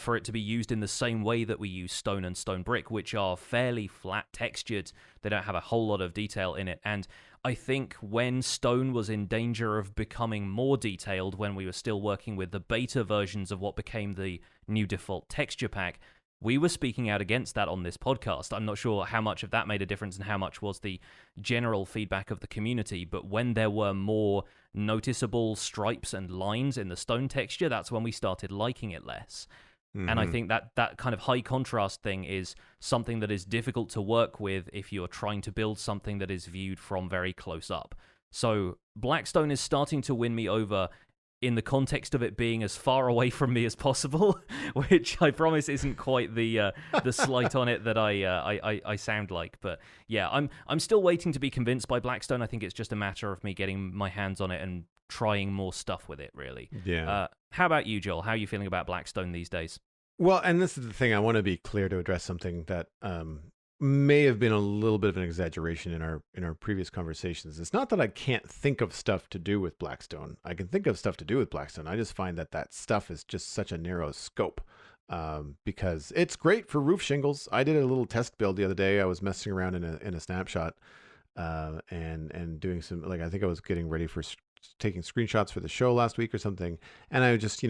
For it to be used in the same way that we use stone and stone brick, which are fairly flat textured. They don't have a whole lot of detail in it. And I think when stone was in danger of becoming more detailed when we were still working with the beta versions of what became the new default texture pack, we were speaking out against that on this podcast. I'm not sure how much of that made a difference and how much was the general feedback of the community, but when there were more noticeable stripes and lines in the stone texture, that's when we started liking it less. And I think that kind of high contrast thing is something that is difficult to work with if you're trying to build something that is viewed from very close up. So Blackstone is starting to win me over in the context of it being as far away from me as possible, which I promise isn't quite the slight on it that I sound like. But yeah, I'm still waiting to be convinced by Blackstone. I think it's just a matter of me getting my hands on it and trying more stuff with it, really. Yeah. How about you, Joel? How are you feeling about Blackstone these days? Well, and this is the thing. I want to be clear to address something that may have been a little bit of an exaggeration in our previous conversations. It's not that I can't think of stuff to do with Blackstone. I can think of stuff to do with Blackstone. I just find that stuff is just such a narrow scope because it's great for roof shingles. I did a little test build the other day. I was messing around in a Snapshot and doing some, like, I think I was getting ready for taking screenshots for the show last week or something, and I was just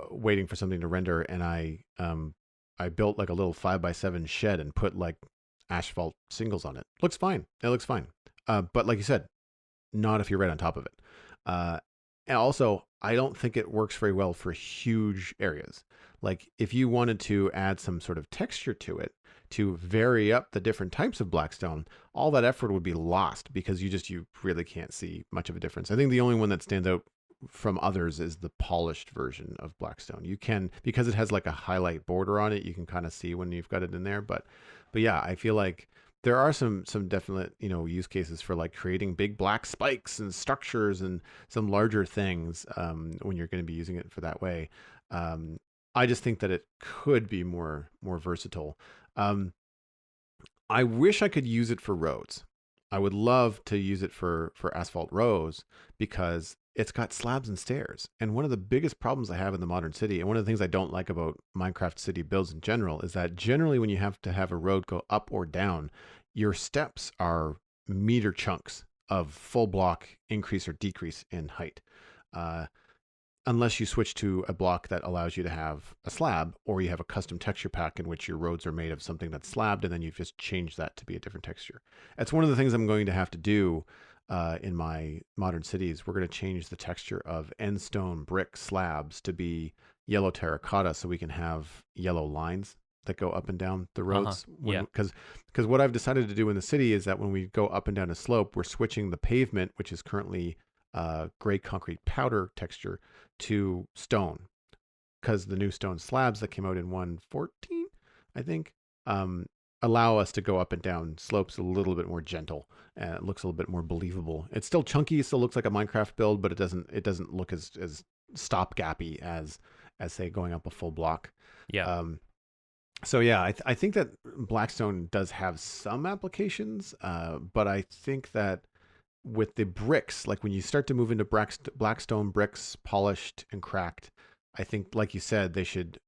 waiting for something to render, and I built like a little 5x7 shed and put like asphalt shingles on it. Looks fine. It looks fine. But like you said, not if you're right on top of it. And also, I don't think it works very well for huge areas. Like if you wanted to add some sort of texture to it to vary up the different types of Blackstone, all that effort would be lost because you really can't see much of a difference. I think the only one that stands out from others is the polished version of Blackstone. You can, because it has like a highlight border on it, you can kind of see when you've got it in there. But yeah, I feel like there are some definite, use cases for like creating big black spikes and structures and some larger things when you're going to be using it for that way. I just think that it could be more versatile. I wish I could use it for roads. I would love to use it for asphalt roads because it's got slabs and stairs. And one of the biggest problems I have in the modern city, and one of the things I don't like about Minecraft city builds in general, is that generally when you have to have a road go up or down, your steps are meter chunks of full block increase or decrease in height. Unless you switch to a block that allows you to have a slab, or you have a custom texture pack in which your roads are made of something that's slabbed, and then you just change that to be a different texture. That's one of the things I'm going to have to do in my modern cities. We're going to change the texture of end stone brick slabs to be yellow terracotta so we can have yellow lines that go up and down the roads. Because what I've decided to do in the city is that when we go up and down a slope, we're switching the pavement, which is currently gray concrete powder texture, to stone, because the new stone slabs that came out in 1.14, I think, allow us to go up and down slopes a little bit more gentle, and it looks a little bit more believable. It's still chunky, still looks like a Minecraft build, but it doesn't look as stopgappy as say going up a full block. Yeah. So yeah, I think that Blackstone does have some applications, but I think that with the bricks, like when you start to move into Blackstone bricks, polished and cracked, I think, like you said, they should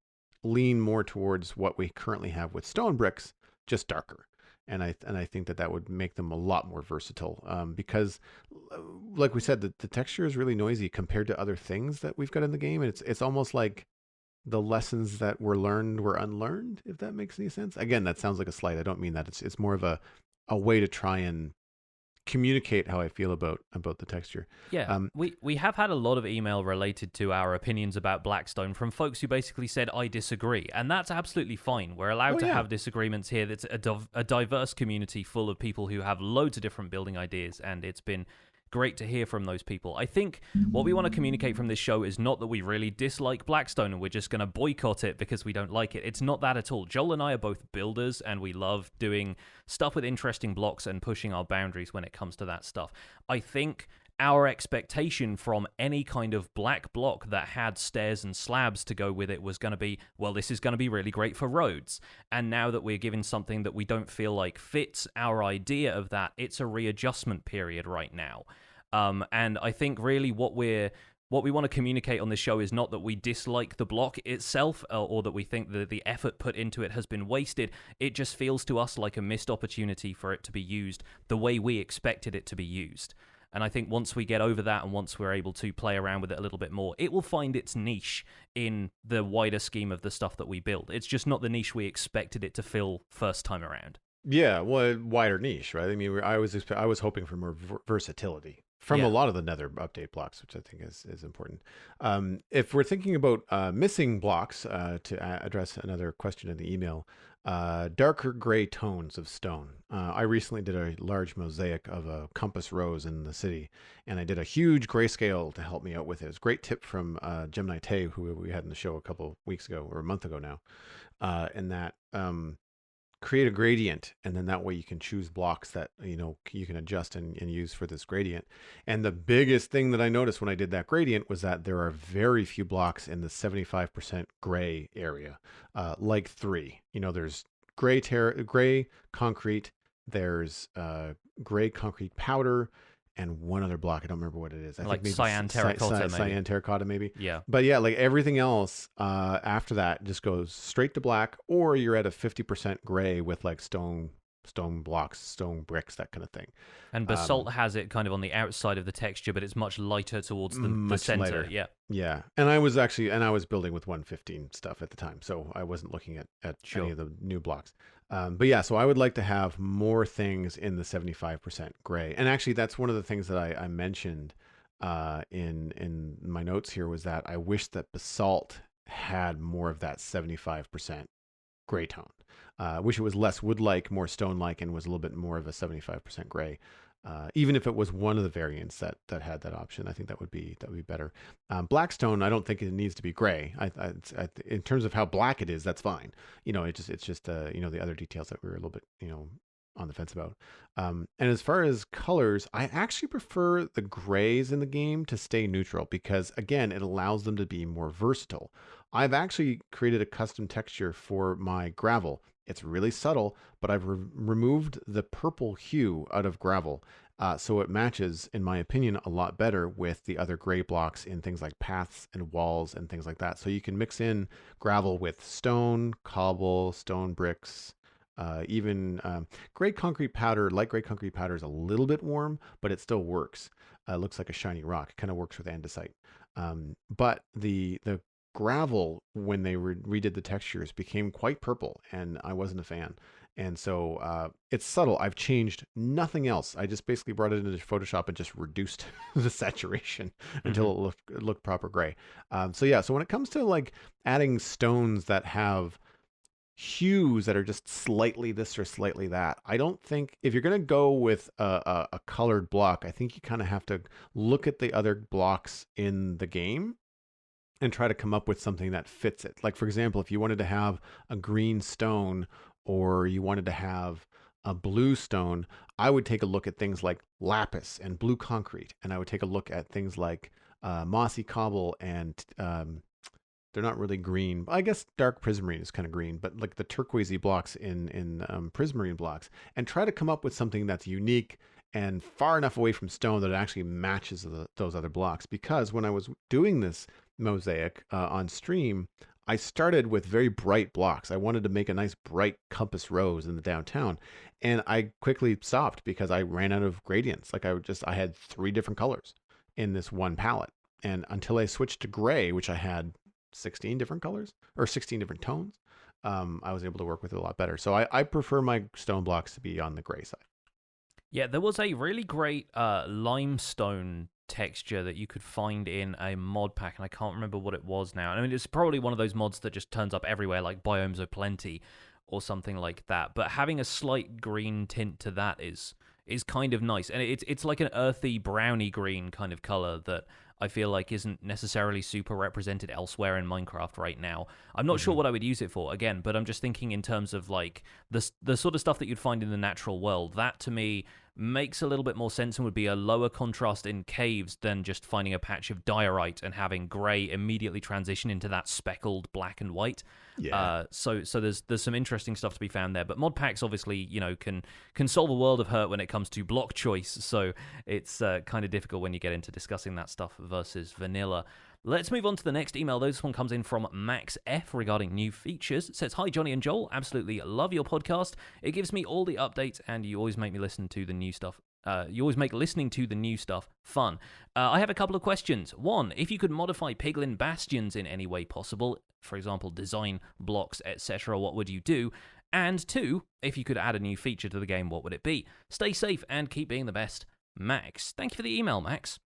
lean more towards what we currently have with stone bricks, just darker. And I think that would make them a lot more versatile, because, like we said, the texture is really noisy compared to other things that we've got in the game, and it's almost like the lessons that were learned were unlearned, if that makes any sense. Again, that sounds like a slight. I don't mean that. It's more of a way to try and communicate how I feel about the texture. Yeah, we have had a lot of email related to our opinions about Blackstone from folks who basically said, I disagree. And that's absolutely fine. We're allowed to have disagreements here. That's a diverse community full of people who have loads of different building ideas, and it's been great to hear from those people. I think what we want to communicate from this show is not that we really dislike Blackstone and we're just going to boycott it because we don't like it. It's not that at all. Joel and I are both builders, and we love doing stuff with interesting blocks and pushing our boundaries when it comes to that stuff. I think our expectation from any kind of black block that had stairs and slabs to go with it was going to be, well, this is going to be really great for roads. And now that we're given something that we don't feel like fits our idea of that, it's a readjustment period right now. And I think really what we want to communicate on this show is not that we dislike the block itself or that we think that the effort put into it has been wasted. It just feels to us like a missed opportunity for it to be used the way we expected it to be used. And I think once we get over that and once we're able to play around with it a little bit more, it will find its niche in the wider scheme of the stuff that we build. It's just not the niche we expected it to fill first time around. Yeah, well, wider niche, right? I mean, I was hoping for more versatility from a lot of the Nether update blocks, which I think is important. If we're thinking about missing blocks, to address another question in the email, darker gray tones of stone. I recently did a large mosaic of a compass rose in the city, and I did a huge grayscale to help me out with it. It was a great tip from Gemini Tay, who we had in the show a couple weeks ago, or a month ago now, and that create a gradient, and then that way you can choose blocks that you can adjust and use for this gradient. And the biggest thing that I noticed when I did that gradient was that there are very few blocks in the 75% gray area, like 3. There's gray concrete, there's gray concrete powder, and one other block. I don't remember what it is. I think maybe cyan terracotta, cyan terracotta, maybe. Yeah. But yeah, like everything else after that just goes straight to black, or you're at a 50% gray with like stone blocks, stone bricks, that kind of thing. And basalt has it kind of on the outside of the texture, but it's much lighter towards the center. Lighter. Yeah. Yeah. And I was building with 115 stuff at the time, so I wasn't looking at any of the new blocks. But yeah, so I would like to have more things in the 75% gray. And actually, that's one of the things that I mentioned in my notes here, was that I wish that basalt had more of that 75% gray tone. I wish it was less wood-like, more stone-like, and was a little bit more of a 75% gray. Even if it was one of the variants that had that option, I think that would be better. Blackstone, I don't think it needs to be gray. In terms of how black it is, that's fine. It's just the other details that we were a little bit on the fence about. And as far as colors, I actually prefer the grays in the game to stay neutral, because again, it allows them to be more versatile. I've actually created a custom texture for my gravel. It's really subtle, but I've removed the purple hue out of gravel. So it matches, in my opinion, a lot better with the other gray blocks in things like paths and walls and things like that. So you can mix in gravel with stone, cobble, stone bricks, even gray concrete powder. Light gray concrete powder is a little bit warm, but it still works. It looks like a shiny rock. It kind of works with andesite. But the gravel, when they redid the textures, became quite purple, and I wasn't a fan. And so it's subtle. I've changed nothing else. I just basically brought it into Photoshop and just reduced the saturation until it looked proper gray. So when it comes to like adding stones that have hues that are just slightly this or slightly that, I don't think, if you're going to go with a colored block, I think you kind of have to look at the other blocks in the game and try to come up with something that fits it. Like, for example, if you wanted to have a green stone, or you wanted to have a blue stone, I would take a look at things like lapis and blue concrete. And I would take a look at things like mossy cobble, and they're not really green. I guess dark prismarine is kind of green, but like the turquoisey blocks in prismarine blocks, and try to come up with something that's unique and far enough away from stone that it actually matches those other blocks. Because when I was doing this mosaic on stream, I started with very bright blocks. I wanted to make a nice bright compass rose in the downtown, and I quickly stopped because I ran out of gradients. Like I had 3 different colors in this one palette, and until I switched to gray, which I had 16 different colors or 16 different tones, I was able to work with it a lot better. So I prefer my stone blocks to be on the gray side. Yeah, there was a really great limestone texture that you could find in a mod pack, and I can't remember what it was now. I mean, it's probably one of those mods that just turns up everywhere, like Biomes O' Plenty or something like that. But having a slight green tint to that is kind of nice, and it's like an earthy browny green kind of color that I feel like isn't necessarily super represented elsewhere in Minecraft right now. I'm not sure what I would use it for, again, but I'm just thinking in terms of like the sort of stuff that you'd find in the natural world. That to me makes a little bit more sense and would be a lower contrast in caves than just finding a patch of diorite and having grey immediately transition into that speckled black and white. Yeah. So there's some interesting stuff to be found there. But mod packs obviously, can solve a world of hurt when it comes to block choice. So it's kind of difficult when you get into discussing that stuff versus vanilla. Let's move on to the next email. This one comes in from Max F regarding new features. It says, "Hi, Jonny and Joel. Absolutely love your podcast. It gives me all the updates, and you always make me listen to the new stuff. You always make listening to the new stuff fun. I have a couple of questions. One, if you could modify piglin bastions in any way possible, for example, design blocks, etc., what would you do? And two, if you could add a new feature to the game, what would it be? Stay safe and keep being the best, Max." Thank you for the email, Max.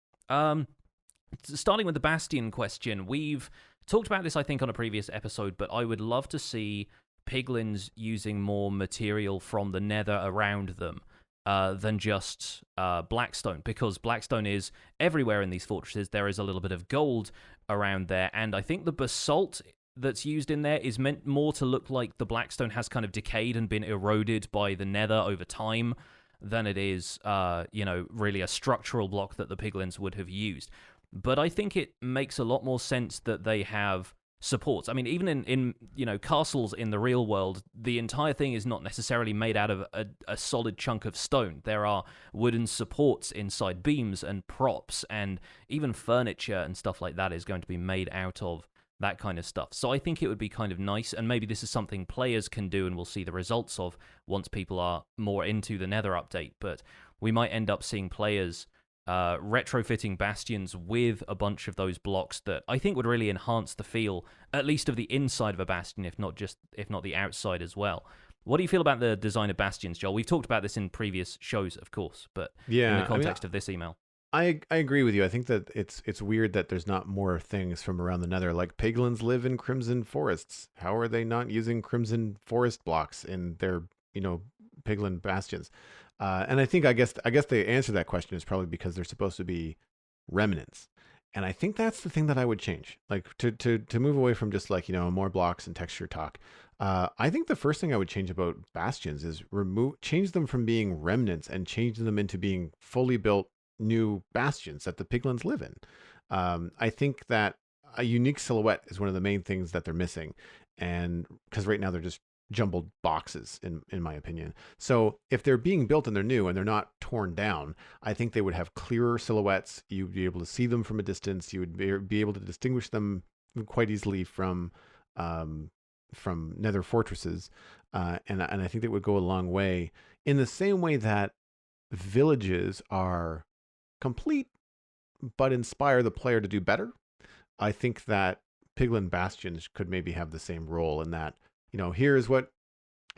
Starting with the Bastion question, we've talked about this, I think, on a previous episode, but I would love to see piglins using more material from the Nether around them than just Blackstone, because Blackstone is everywhere in these fortresses. There is a little bit of gold around there, and I think the basalt that's used in there is meant more to look like the Blackstone has kind of decayed and been eroded by the Nether over time than it is, really a structural block that the piglins would have used. But I think it makes a lot more sense that they have supports. I mean, even in castles in the real world, the entire thing is not necessarily made out of a solid chunk of stone. There are wooden supports inside beams and props, and even furniture and stuff like that is going to be made out of that kind of stuff. So I think it would be kind of nice, and maybe this is something players can do and we'll see the results of once people are more into the Nether update. But we might end up seeing players retrofitting bastions with a bunch of those blocks that I think would really enhance the feel, at least of the inside of a bastion, if not the outside as well. What do you feel about the design of bastions, Joel? We've talked about this in previous shows, of course, but in the context of this email. I agree with you. I think that it's weird that there's not more things from around the Nether. Like piglins live in crimson forests. How are they not using crimson forest blocks in their piglin bastions? And I guess the answer to that question is probably because they're supposed to be remnants. And I think that's the thing that I would change, like to move away from just like, more blocks and texture talk. I think the first thing I would change about bastions is change them from being remnants and change them into being fully built new bastions that the piglins live in. I think that a unique silhouette is one of the main things that they're missing. And because right now they're just jumbled boxes in my opinion. So if they're being built and they're new and they're not torn down, I think they would have clearer silhouettes. You'd be able to see them from a distance. You would be able to distinguish them quite easily from Nether fortresses. And I think that would go a long way, in the same way that villages are complete but inspire the player to do better. I think that piglin bastions could maybe have the same role in that, here's what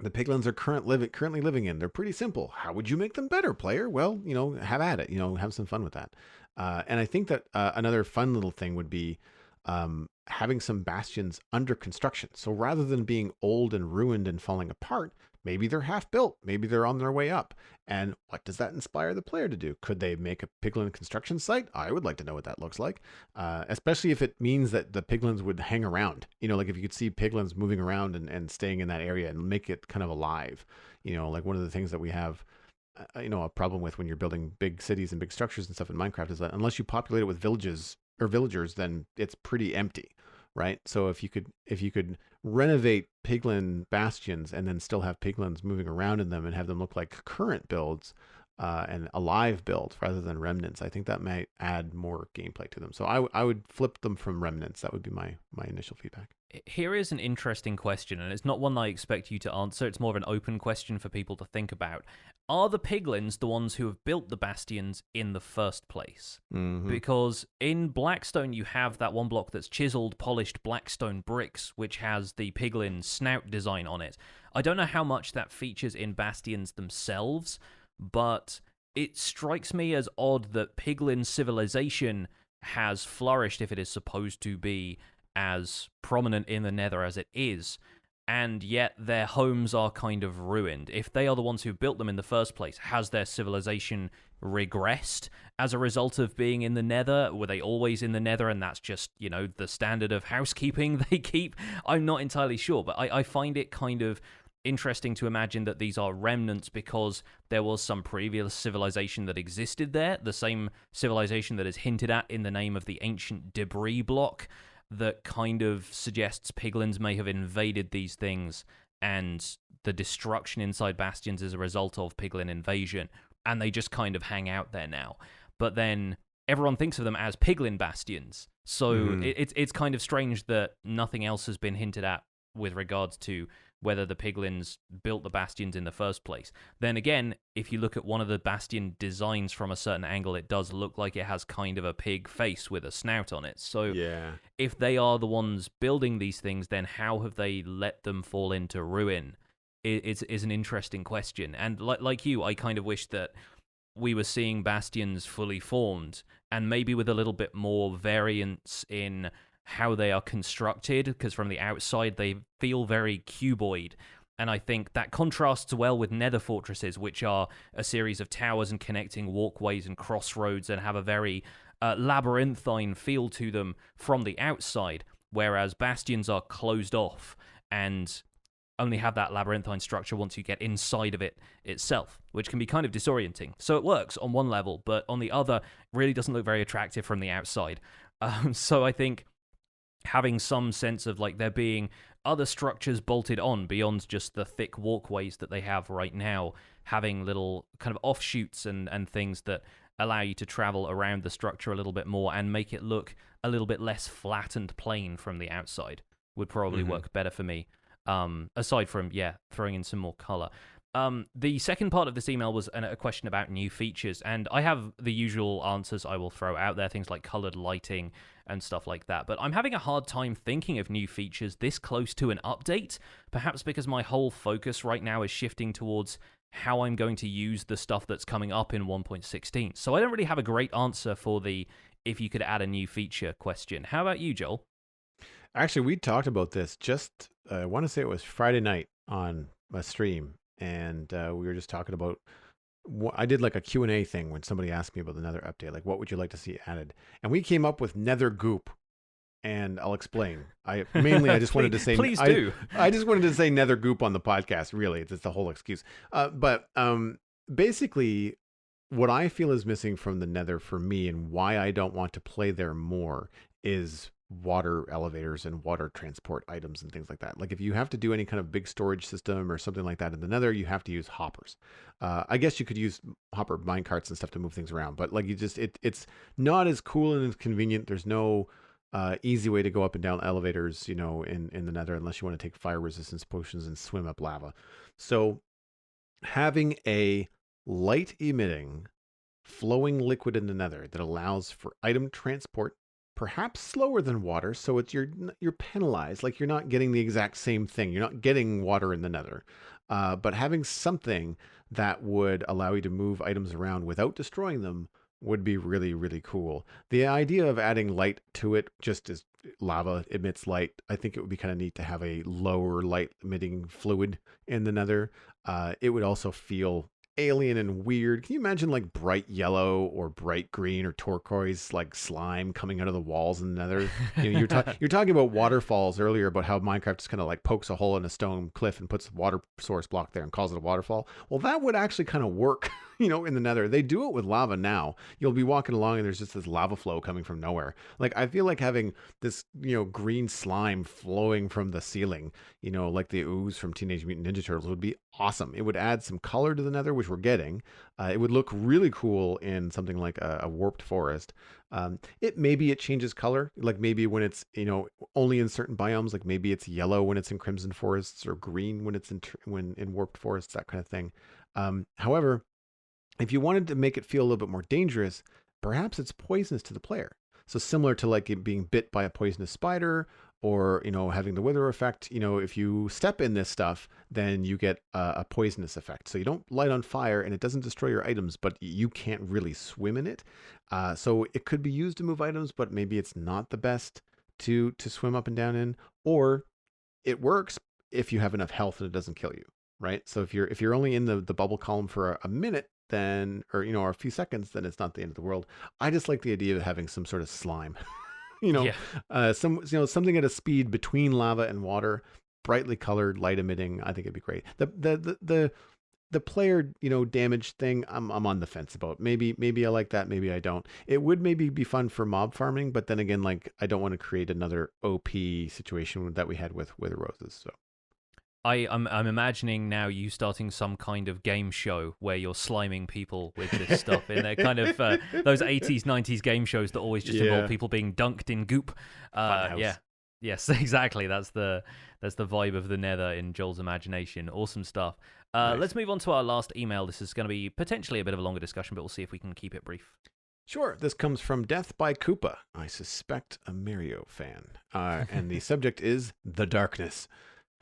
the piglins are currently living in. They're pretty simple. How would you make them better, player? Well, have at it. Have some fun with that. And I think that another fun little thing would be having some bastions under construction. So rather than being old and ruined and falling apart, maybe they're half built. Maybe they're on their way up. And what does that inspire the player to do? Could they make a piglin construction site? I would like to know what that looks like, especially if it means that the piglins would hang around. Like if you could see piglins moving around and staying in that area and make it kind of alive. Like one of the things that we have a problem with when you're building big cities and big structures and stuff in Minecraft is that unless you populate it with villages or villagers, then it's pretty empty. Right. So if you could renovate piglin bastions and then still have piglins moving around in them and have them look like current builds and alive builds rather than remnants, I think that might add more gameplay to them. So I would flip them from remnants. That would be my initial feedback. Here is an interesting question, and it's not one I expect you to answer. It's more of an open question for people to think about. Are the piglins the ones who have built the bastions in the first place? Mm-hmm. Because in Blackstone, you have that one block that's chiseled, polished Blackstone bricks, which has the piglin snout design on it. I don't know how much that features in bastions themselves, but it strikes me as odd that Piglin civilization has flourished if it is supposed to be as prominent in the Nether as it is, and yet their homes are kind of ruined. If they are the ones who built them in the first place, has their civilization regressed as a result of being in the Nether? Were they always in the Nether and that's just, the standard of housekeeping they keep? I'm not entirely sure, but I find it kind of interesting to imagine that these are remnants because there was some previous civilization that existed there, the same civilization that is hinted at in the name of the ancient debris block, that kind of suggests piglins may have invaded these things, and the destruction inside Bastions is a result of piglin invasion, and they just kind of hang out there now. But then everyone thinks of them as piglin bastions, so it's kind of strange that nothing else has been hinted at with regards to whether the piglins built the bastions in the first place. Then again, if you look at one of the bastion designs from a certain angle, it does look like it has kind of a pig face with a snout on it. So if they are the ones building these things, then how have they let them fall into ruin? Is an interesting question. And like you, I kind of wish that we were seeing bastions fully formed, and maybe with a little bit more variance in how they are constructed, because from the outside they feel very cuboid, and I think that contrasts well with Nether fortresses, which are a series of towers and connecting walkways and crossroads and have a very labyrinthine feel to them from the outside, whereas bastions are closed off and only have that labyrinthine structure once you get inside of it itself, which can be kind of disorienting. So it works on one level, but on the other, really doesn't look very attractive from the outside. So I think having some sense of like there being other structures bolted on beyond just the thick walkways that they have right now, having little kind of offshoots and things that allow you to travel around the structure a little bit more and make it look a little bit less flat and plain from the outside would probably work better for me. Aside from, throwing in some more color. The second part of this email was a question about new features, and I have the usual answers I will throw out there, things like colored lighting and stuff like that, but I'm having a hard time thinking of new features this close to an update, perhaps because my whole focus right now is shifting towards how I'm going to use the stuff that's coming up in 1.16. So I don't really have a great answer for the if you could add a new feature question. How about you, Joel? Actually, we talked about this just, I want to say it was Friday night on a stream, and we were just talking about, I did like a Q&A thing when somebody asked me about the Nether update, like what would you like to see added? And we came up with Nether Goop, and I'll explain. I just wanted to say, please do. I just wanted to say Nether Goop on the podcast, really. It's the whole excuse. But basically, what I feel is missing from the Nether for me and why I don't want to play there more is water elevators and water transport items and things like that. Like if you have to do any kind of big storage system or something like that in the Nether, you have to use hoppers. I guess you could use hopper minecarts and stuff to move things around, but like it's not as cool and as convenient. There's no easy way to go up and down elevators, in the Nether, unless you want to take fire resistance potions and swim up lava. So having a light emitting flowing liquid in the Nether that allows for item transport, perhaps slower than water, so it's you're penalized, like you're not getting the exact same thing. You're not getting water in the Nether, but having something that would allow you to move items around without destroying them would be really, really cool. The idea of adding light to it, just as lava emits light, I think it would be kind of neat to have a lower light emitting fluid in the Nether. It would also feel alien and weird. Can you imagine like bright yellow or bright green or turquoise like slime coming out of the walls in the Nether? You're talking about waterfalls earlier, about how Minecraft just kind of like pokes a hole in a stone cliff and puts a water source block there and calls it a waterfall. Well, that would actually kind of work, in the Nether. They do it with lava now. You'll be walking along and there's just this lava flow coming from nowhere. Like I feel like having this, green slime flowing from the ceiling, like the ooze from Teenage Mutant Ninja Turtles would be awesome. It would add some color to the Nether, which we're getting. It would look really cool in something like a warped forest. It changes color, like maybe when it's only in certain biomes, like maybe it's yellow when it's in crimson forests or green when it's in warped forests, that kind of thing. However, if you wanted to make it feel a little bit more dangerous, perhaps it's poisonous to the player. So similar to like it being bit by a poisonous spider, or, having the wither effect. If you step in this stuff, then you get a poisonous effect. So you don't light on fire and it doesn't destroy your items, but you can't really swim in it. So it could be used to move items, but maybe it's not the best to swim up and down in, or it works if you have enough health and it doesn't kill you, right? So if you're only in the bubble column for a minute, then, or a few seconds, then it's not the end of the world. I just like the idea of having some sort of slime. Something at a speed between lava and water, brightly colored, light emitting. I think it'd be great. The player, damage thing, I'm on the fence about. Maybe I like that, maybe I don't. It would maybe be fun for mob farming, but then again, like, I don't want to create another OP situation that we had with Wither Roses. So I'm imagining now you starting some kind of game show where you're sliming people with this stuff in there, kind of those 80s, 90s game shows that always just involve people being dunked in goop. Yes, exactly. That's the vibe of the Nether in Joel's imagination. Awesome stuff. Nice. Let's move on to our last email. This is going to be potentially a bit of a longer discussion, but we'll see if we can keep it brief. Sure. This comes from Death by Koopa. I suspect a Mario fan. And the subject is The Darkness.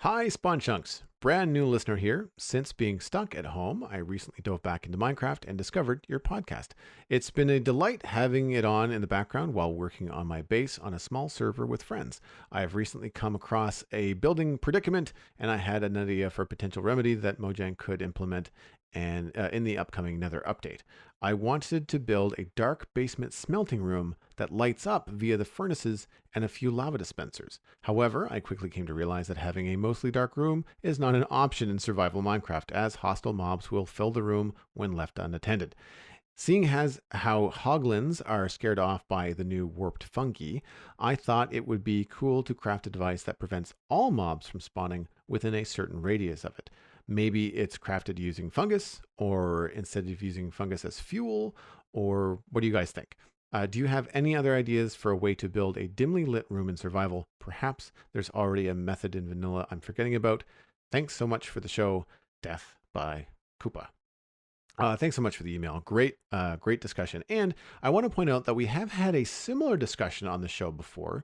Hi, Spawn Chunks. Brand new listener here. Since being stuck at home, I recently dove back into Minecraft and discovered your podcast. It's been a delight having it on in the background while working on my base on a small server with friends. I have recently come across a building predicament, and I had an idea for a potential remedy that Mojang could implement and in the upcoming Nether update. I wanted to build a dark basement smelting room that lights up via the furnaces and a few lava dispensers. However, I quickly came to realize that having a mostly dark room is not an option in survival Minecraft, as hostile mobs will fill the room when left unattended. Seeing as how hoglins are scared off by the new warped fungi, I thought it would be cool to craft a device that prevents all mobs from spawning within a certain radius of it. Maybe it's crafted using fungus, or instead of using fungus as fuel, or what do you guys think? Do you have any other ideas for a way to build a dimly lit room in survival? Perhaps there's already a method in vanilla I'm forgetting about. Thanks so much for the show. Death by Koopa. Thanks so much for the email. Great discussion. And I want to point out that we have had a similar discussion on the show before.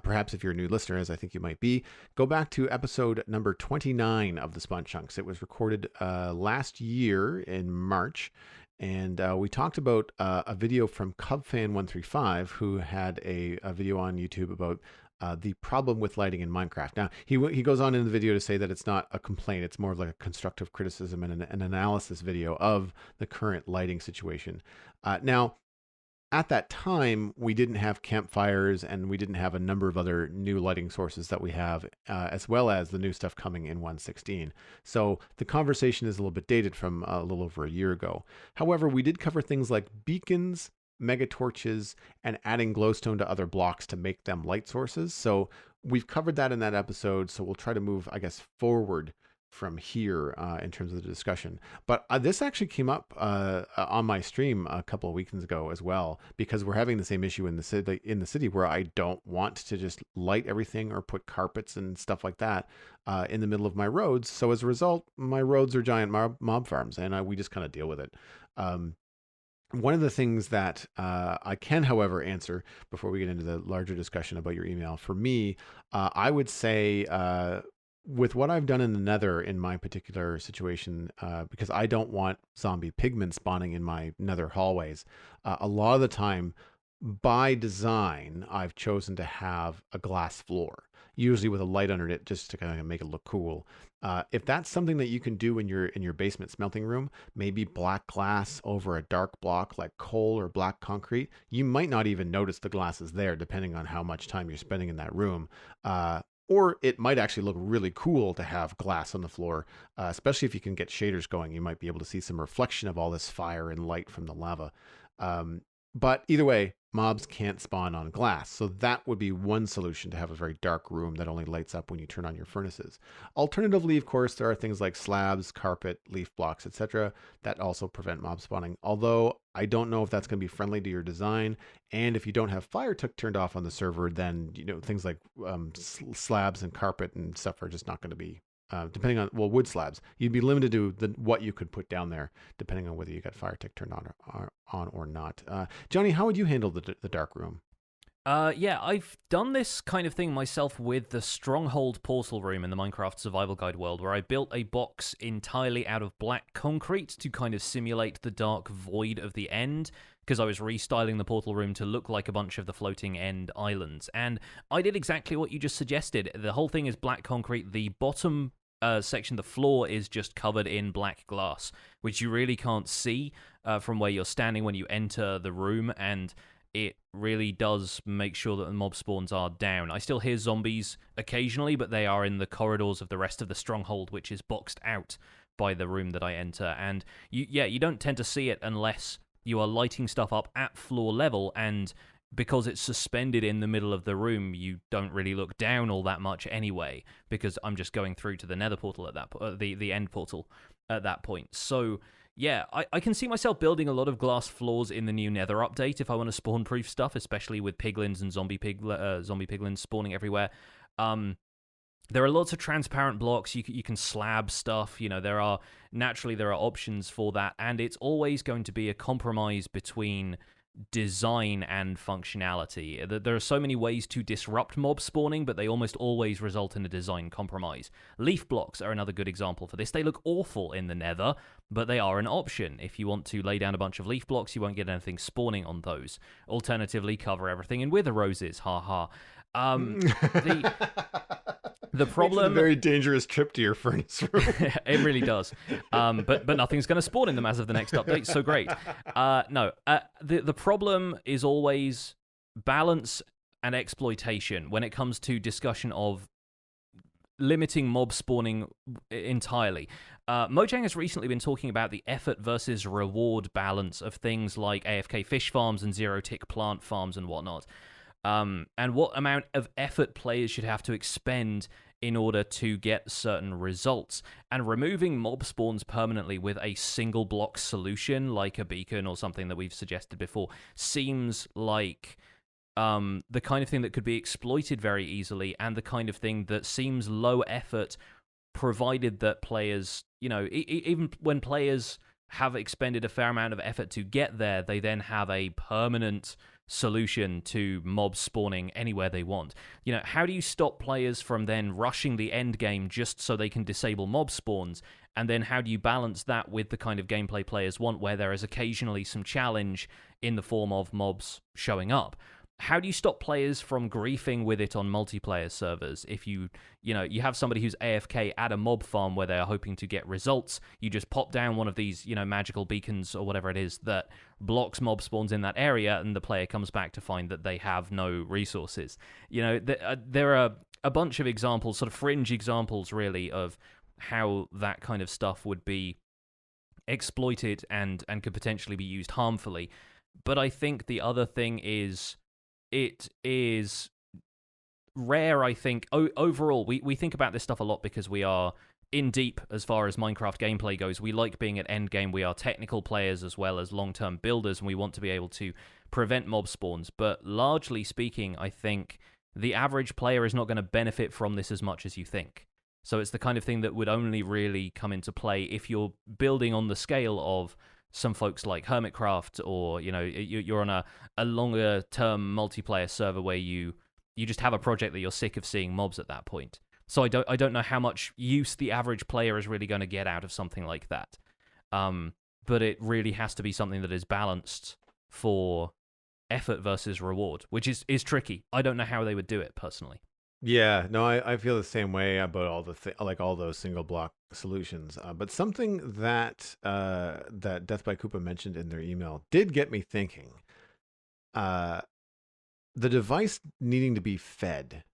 Perhaps if you're a new listener, as I think you might be, go back to episode number 29 of the Spawn Chunks. It was recorded last year in March. And we talked about a video from CubFan135, who had a video on YouTube about the problem with lighting in Minecraft. Now, he goes on in the video to say that it's not a complaint. It's more of like a constructive criticism and an analysis video of the current lighting situation. Now, at that time, we didn't have campfires and we didn't have a number of other new lighting sources that we have, as well as the new stuff coming in 1.16. So the conversation is a little bit dated from a little over a year ago. However, we did cover things like beacons, mega torches, and adding glowstone to other blocks to make them light sources. So we've covered that in that episode. So we'll try to move, I guess, forward from here in terms of the discussion. But this actually came up on my stream a couple of weekends ago as well, because we're having the same issue in the city where I don't want to just light everything or put carpets and stuff like that in the middle of my roads. So as a result, my roads are giant mob farms, and we just kind of deal with it. One of the things that I can, however, answer before we get into the larger discussion about your email, for me, I would say with what I've done in the Nether in my particular situation, because I don't want zombie pigmen spawning in my Nether hallways, a lot of the time, by design, I've chosen to have a glass floor, usually with a light under it, just to kind of make it look cool. If that's something that you can do in your basement smelting room, maybe black glass over a dark block like coal or black concrete, you might not even notice the glass is there, depending on how much time you're spending in that room. Or it might actually look really cool to have glass on the floor, especially if you can get shaders going. You might be able to see some reflection of all this fire and light from the lava. But either way, mobs can't spawn on glass. So that would be one solution, to have a very dark room that only lights up when you turn on your furnaces. Alternatively, of course, there are things like slabs, carpet, leaf blocks, etc. that also prevent mob spawning. Although I don't know if that's going to be friendly to your design. And if you don't have fire turned off on the server, then things like slabs and carpet and stuff are just not going to be, depending on, wood slabs. You'd be limited to what you could put down there, depending on whether you got fire tick turned on or not. Johnny, how would you handle the dark room? Yeah, I've done this kind of thing myself with the Stronghold portal room in the Minecraft Survival Guide world, where I built a box entirely out of black concrete to kind of simulate the dark void of the end, because I was restyling the portal room to look like a bunch of the floating end islands. And I did exactly what you just suggested. The whole thing is black concrete. The bottom section, the floor, is just covered in black glass, which you really can't see from where you're standing when you enter the room, and it really does make sure that the mob spawns are down. I still hear zombies occasionally, but they are in the corridors of the rest of the stronghold, which is boxed out by the room that I enter. And you don't tend to see it unless you are lighting stuff up at floor level, and because it's suspended in the middle of the room, you don't really look down all that much anyway, because I'm just going through to the Nether portal at that the end portal at that point. So yeah, I can see myself building a lot of glass floors in the new Nether update if I want to spawn-proof stuff, especially with piglins and zombie piglins spawning everywhere. There are lots of transparent blocks. You can slab stuff. You know, there are options for that, and it's always going to be a compromise between design and functionality. There are so many ways to disrupt mob spawning, but they almost always result in a design compromise. Leaf blocks are another good example for this. They look awful in the Nether, but they are an option. If you want to lay down a bunch of leaf blocks, you won't get anything spawning on those. Alternatively, cover everything in wither roses. Ha ha. The problem, makes it a very dangerous trip to your furnace room. It really does. But nothing's going to spawn in them as of the next update. So great. The problem is always balance and exploitation when it comes to discussion of limiting mob spawning entirely. Mojang has recently been talking about the effort versus reward balance of things like AFK fish farms and zero-tick plant farms and whatnot. And what amount of effort players should have to expend in order to get certain results. And removing mob spawns permanently with a single block solution, like a beacon or something that we've suggested before, seems like the kind of thing that could be exploited very easily, and the kind of thing that seems low effort, provided that players, you know, even when players have expended a fair amount of effort to get there, they then have a permanent solution to mob spawning anywhere they want. You know, how do you stop players from then rushing the end game just so they can disable mob spawns? And then how do you balance that with the kind of gameplay players want, where there is occasionally some challenge in the form of mobs showing up? How do you stop players from griefing with it on multiplayer servers? If you have somebody who's AFK at a mob farm where they're hoping to get results, you just pop down one of these, magical beacons or whatever it is that blocks mob spawns in that area, and the player comes back to find that they have no resources. There are a bunch of examples, sort of fringe examples, really, of how that kind of stuff would be exploited and could potentially be used harmfully. But I think the other thing is, it is rare, I think. Overall, we think about this stuff a lot because we are in deep as far as Minecraft gameplay goes. We like being at endgame. We are technical players as well as long-term builders, and we want to be able to prevent mob spawns. But largely speaking, I think the average player is not going to benefit from this as much as you think. So it's the kind of thing that would only really come into play if you're building on the scale of some folks like Hermitcraft, or you're on a longer term multiplayer server where you just have a project that you're sick of seeing mobs at that point. So I don't know how much use the average player is really going to get out of something like that. But it really has to be something that is balanced for effort versus reward, which is tricky. I don't know how they would do it personally. Yeah, no, I feel the same way about all those single block solutions. But something that Death by Koopa mentioned in their email did get me thinking. The device needing to be fed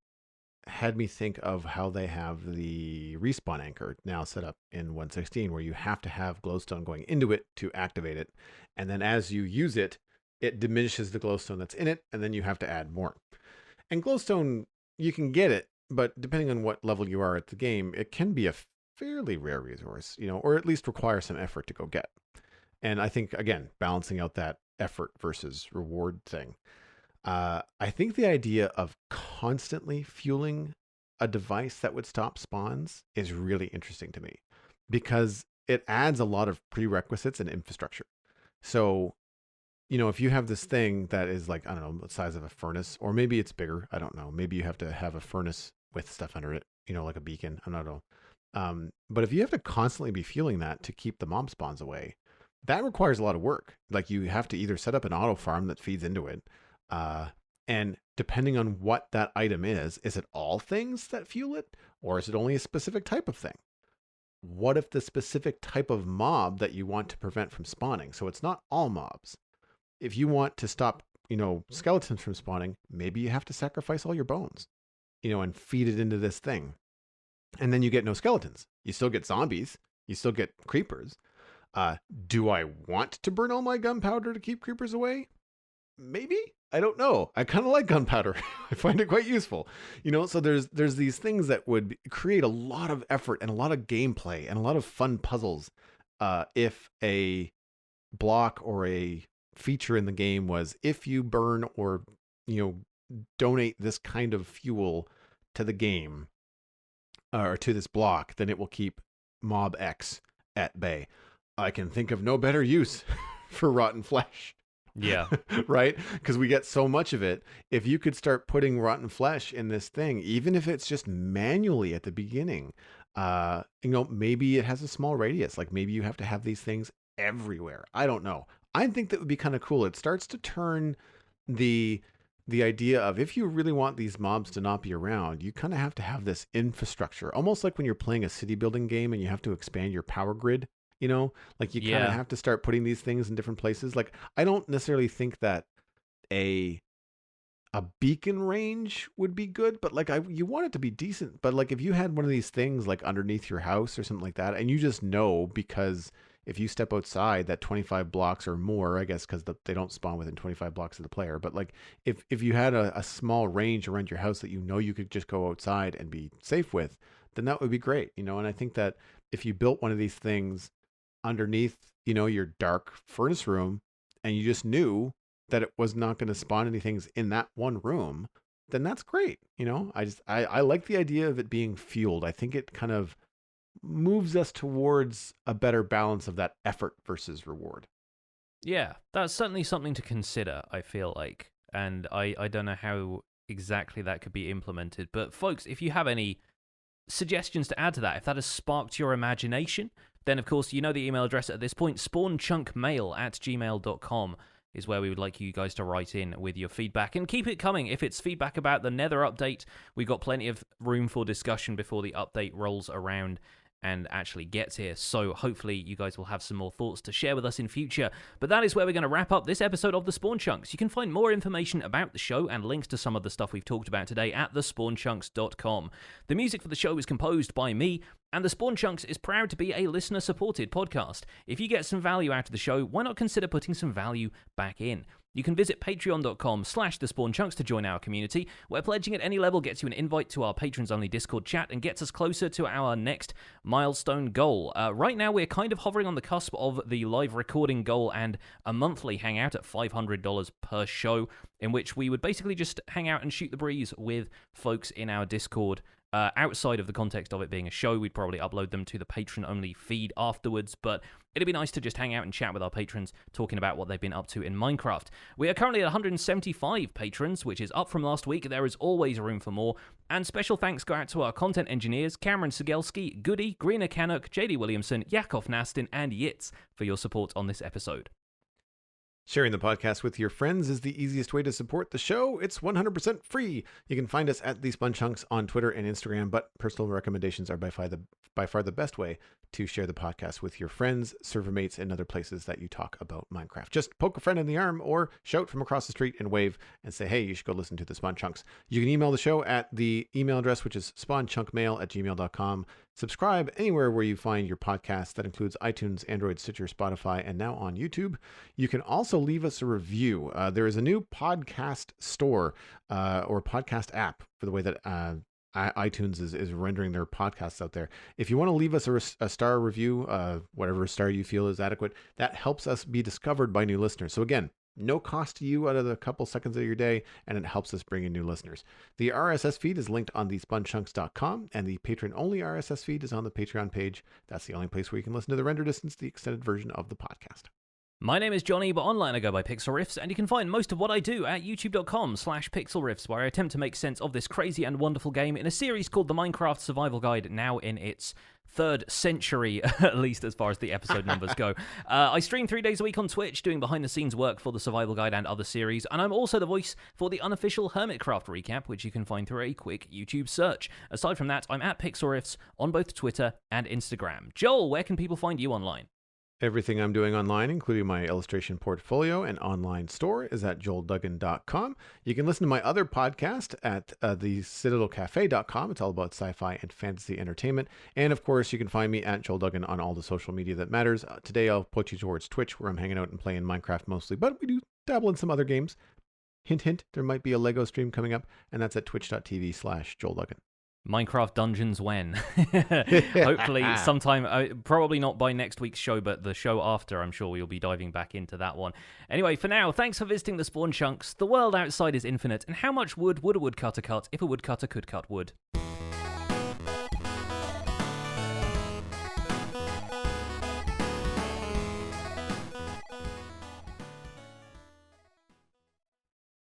had me think of how they have the respawn anchor now set up in 1.16, where you have to have glowstone going into it to activate it, and then as you use it, it diminishes the glowstone that's in it, and then you have to add more. And glowstone, you can get it, but depending on what level you are at the game, it can be a fairly rare resource, or at least require some effort to go get. And I think, again, balancing out that effort versus reward thing. I think the idea of constantly fueling a device that would stop spawns is really interesting to me, because it adds a lot of prerequisites and infrastructure. So, if you have this thing that is like, I don't know, the size of a furnace, or maybe it's bigger. I don't know. Maybe you have to have a furnace with stuff under it, like a beacon. I don't know. But if you have to constantly be fueling that to keep the mob spawns away, that requires a lot of work. Like you have to either set up an auto farm that feeds into it. And depending on what that item is it all things that fuel it? Or is it only a specific type of thing? What if the specific type of mob that you want to prevent from spawning? So it's not all mobs. If you want to stop, skeletons from spawning, maybe you have to sacrifice all your bones, and feed it into this thing. And then you get no skeletons. You still get zombies. You still get creepers. Do I want to burn all my gunpowder to keep creepers away? Maybe. I don't know. I kind of like gunpowder. I find it quite useful. So there's these things that would create a lot of effort and a lot of gameplay and a lot of fun puzzles if a block or a feature in the game was, if you burn or donate this kind of fuel to the game or to this block, then it will keep mob X at bay. I can think of no better use for rotten flesh. Yeah. Right? Because we get so much of it. If you could start putting rotten flesh in this thing, even if it's just manually at the beginning, maybe it has a small radius. Like maybe you have to have these things everywhere. I don't know. I think that would be kind of cool. It starts to turn the idea of, if you really want these mobs to not be around, you kind of have to have this infrastructure, almost like when you're playing a city building game and you have to expand your power grid. Like you kind of have to start putting these things in different places. Like I don't necessarily think that a beacon range would be good, but like you want it to be decent. But like if you had one of these things like underneath your house or something like that, and you just know, because if you step outside that 25 blocks or more, I guess, because they don't spawn within 25 blocks of the player. But like if you had a small range around your house that you could just go outside and be safe with, then that would be great. And I think that if you built one of these things underneath, your dark furnace room, and you just knew that it was not going to spawn any things in that one room, then that's great. I like the idea of it being fueled. I think it kind of moves us towards a better balance of that effort versus reward. Yeah, that's certainly something to consider, I feel like. And I don't know how exactly that could be implemented. But folks, if you have any suggestions to add to that, if that has sparked your imagination, then of course the email address at this point, spawnchunkmail@gmail.com, is where we would like you guys to write in with your feedback, and keep it coming. If it's feedback about the Nether update, we've got plenty of room for discussion before the update rolls around and actually gets here. So hopefully you guys will have some more thoughts to share with us in future. But that is where we're going to wrap up this episode of The Spawn Chunks. You can find more information about the show and links to some of the stuff we've talked about today at thespawnchunks.com. The music for the show is composed by me, and The Spawn Chunks is proud to be a listener-supported podcast. If you get some value out of the show, why not consider putting some value back in? You can visit patreon.com/thespawnchunks to join our community, where pledging at any level gets you an invite to our patrons-only Discord chat and gets us closer to our next milestone goal. Right now, we're kind of hovering on the cusp of the live recording goal and a monthly hangout at $500 per show, in which we would basically just hang out and shoot the breeze with folks in our Discord. Outside of the context of it being a show, we'd probably upload them to the patron-only feed afterwards, but it'd be nice to just hang out and chat with our patrons, talking about what they've been up to in Minecraft. We are currently at 175 patrons, which is up from last week. There is always room for more, and special thanks go out to our content engineers, Cameron Sigelski, Goody, Greener Canuck, JD Williamson, Yakov Nastin, and Yitz for your support on this episode. Sharing the podcast with your friends is the easiest way to support the show. It's 100% free. You can find us at The Spawn Chunks on Twitter and Instagram, but personal recommendations are by far the best way to share the podcast with your friends, server mates, and other places that you talk about Minecraft. Just poke a friend in the arm or shout from across the street and wave and say, hey, you should go listen to The Spawn Chunks. You can email the show at the email address, which is spawnchunkmail@gmail.com. Subscribe anywhere where you find your podcast. That includes iTunes, Android, Stitcher, Spotify, and now on YouTube. You can also leave us a review. There is a new podcast store or podcast app for the way that iTunes is rendering their podcasts out there. If you want to leave us a star review, whatever star you feel is adequate, that helps us be discovered by new listeners. So again, no cost to you out of the couple seconds of your day, and it helps us bring in new listeners. The RSS feed is linked on thespawnchunks.com, and the patron-only RSS feed is on the Patreon page. That's the only place where you can listen to the render distance, the extended version of the podcast. My name is Jonny, but online I go by Pixel Riffs, and you can find most of what I do at youtube.com/pixelriffs, where I attempt to make sense of this crazy and wonderful game in a series called the Minecraft Survival Guide, now in its 3rd century, at least as far as the episode numbers go. I stream 3 days a week on Twitch, doing behind-the-scenes work for the Survival Guide and other series, and I'm also the voice for the unofficial Hermitcraft recap, which you can find through a quick YouTube search. Aside from that, I'm at Pixel Riffs on both Twitter and Instagram. Joel, where can people find you online? Everything I'm doing online, including my illustration portfolio and online store, is at joelduggan.com. You can listen to my other podcast at thecitadelcafe.com. It's all about sci-fi and fantasy entertainment. And of course, you can find me at Joel Duggan on all the social media that matters. Today, I'll put you towards Twitch, where I'm hanging out and playing Minecraft mostly, but we do dabble in some other games. Hint, hint, there might be a Lego stream coming up, and that's at twitch.tv/JoelDuggan. Minecraft Dungeons when? Hopefully sometime, probably not by next week's show, but the show after, I'm sure we'll be diving back into that one. Anyway, for now, thanks for visiting the Spawn Chunks. The world outside is infinite, and how much wood would a woodcutter cut if a woodcutter could cut wood?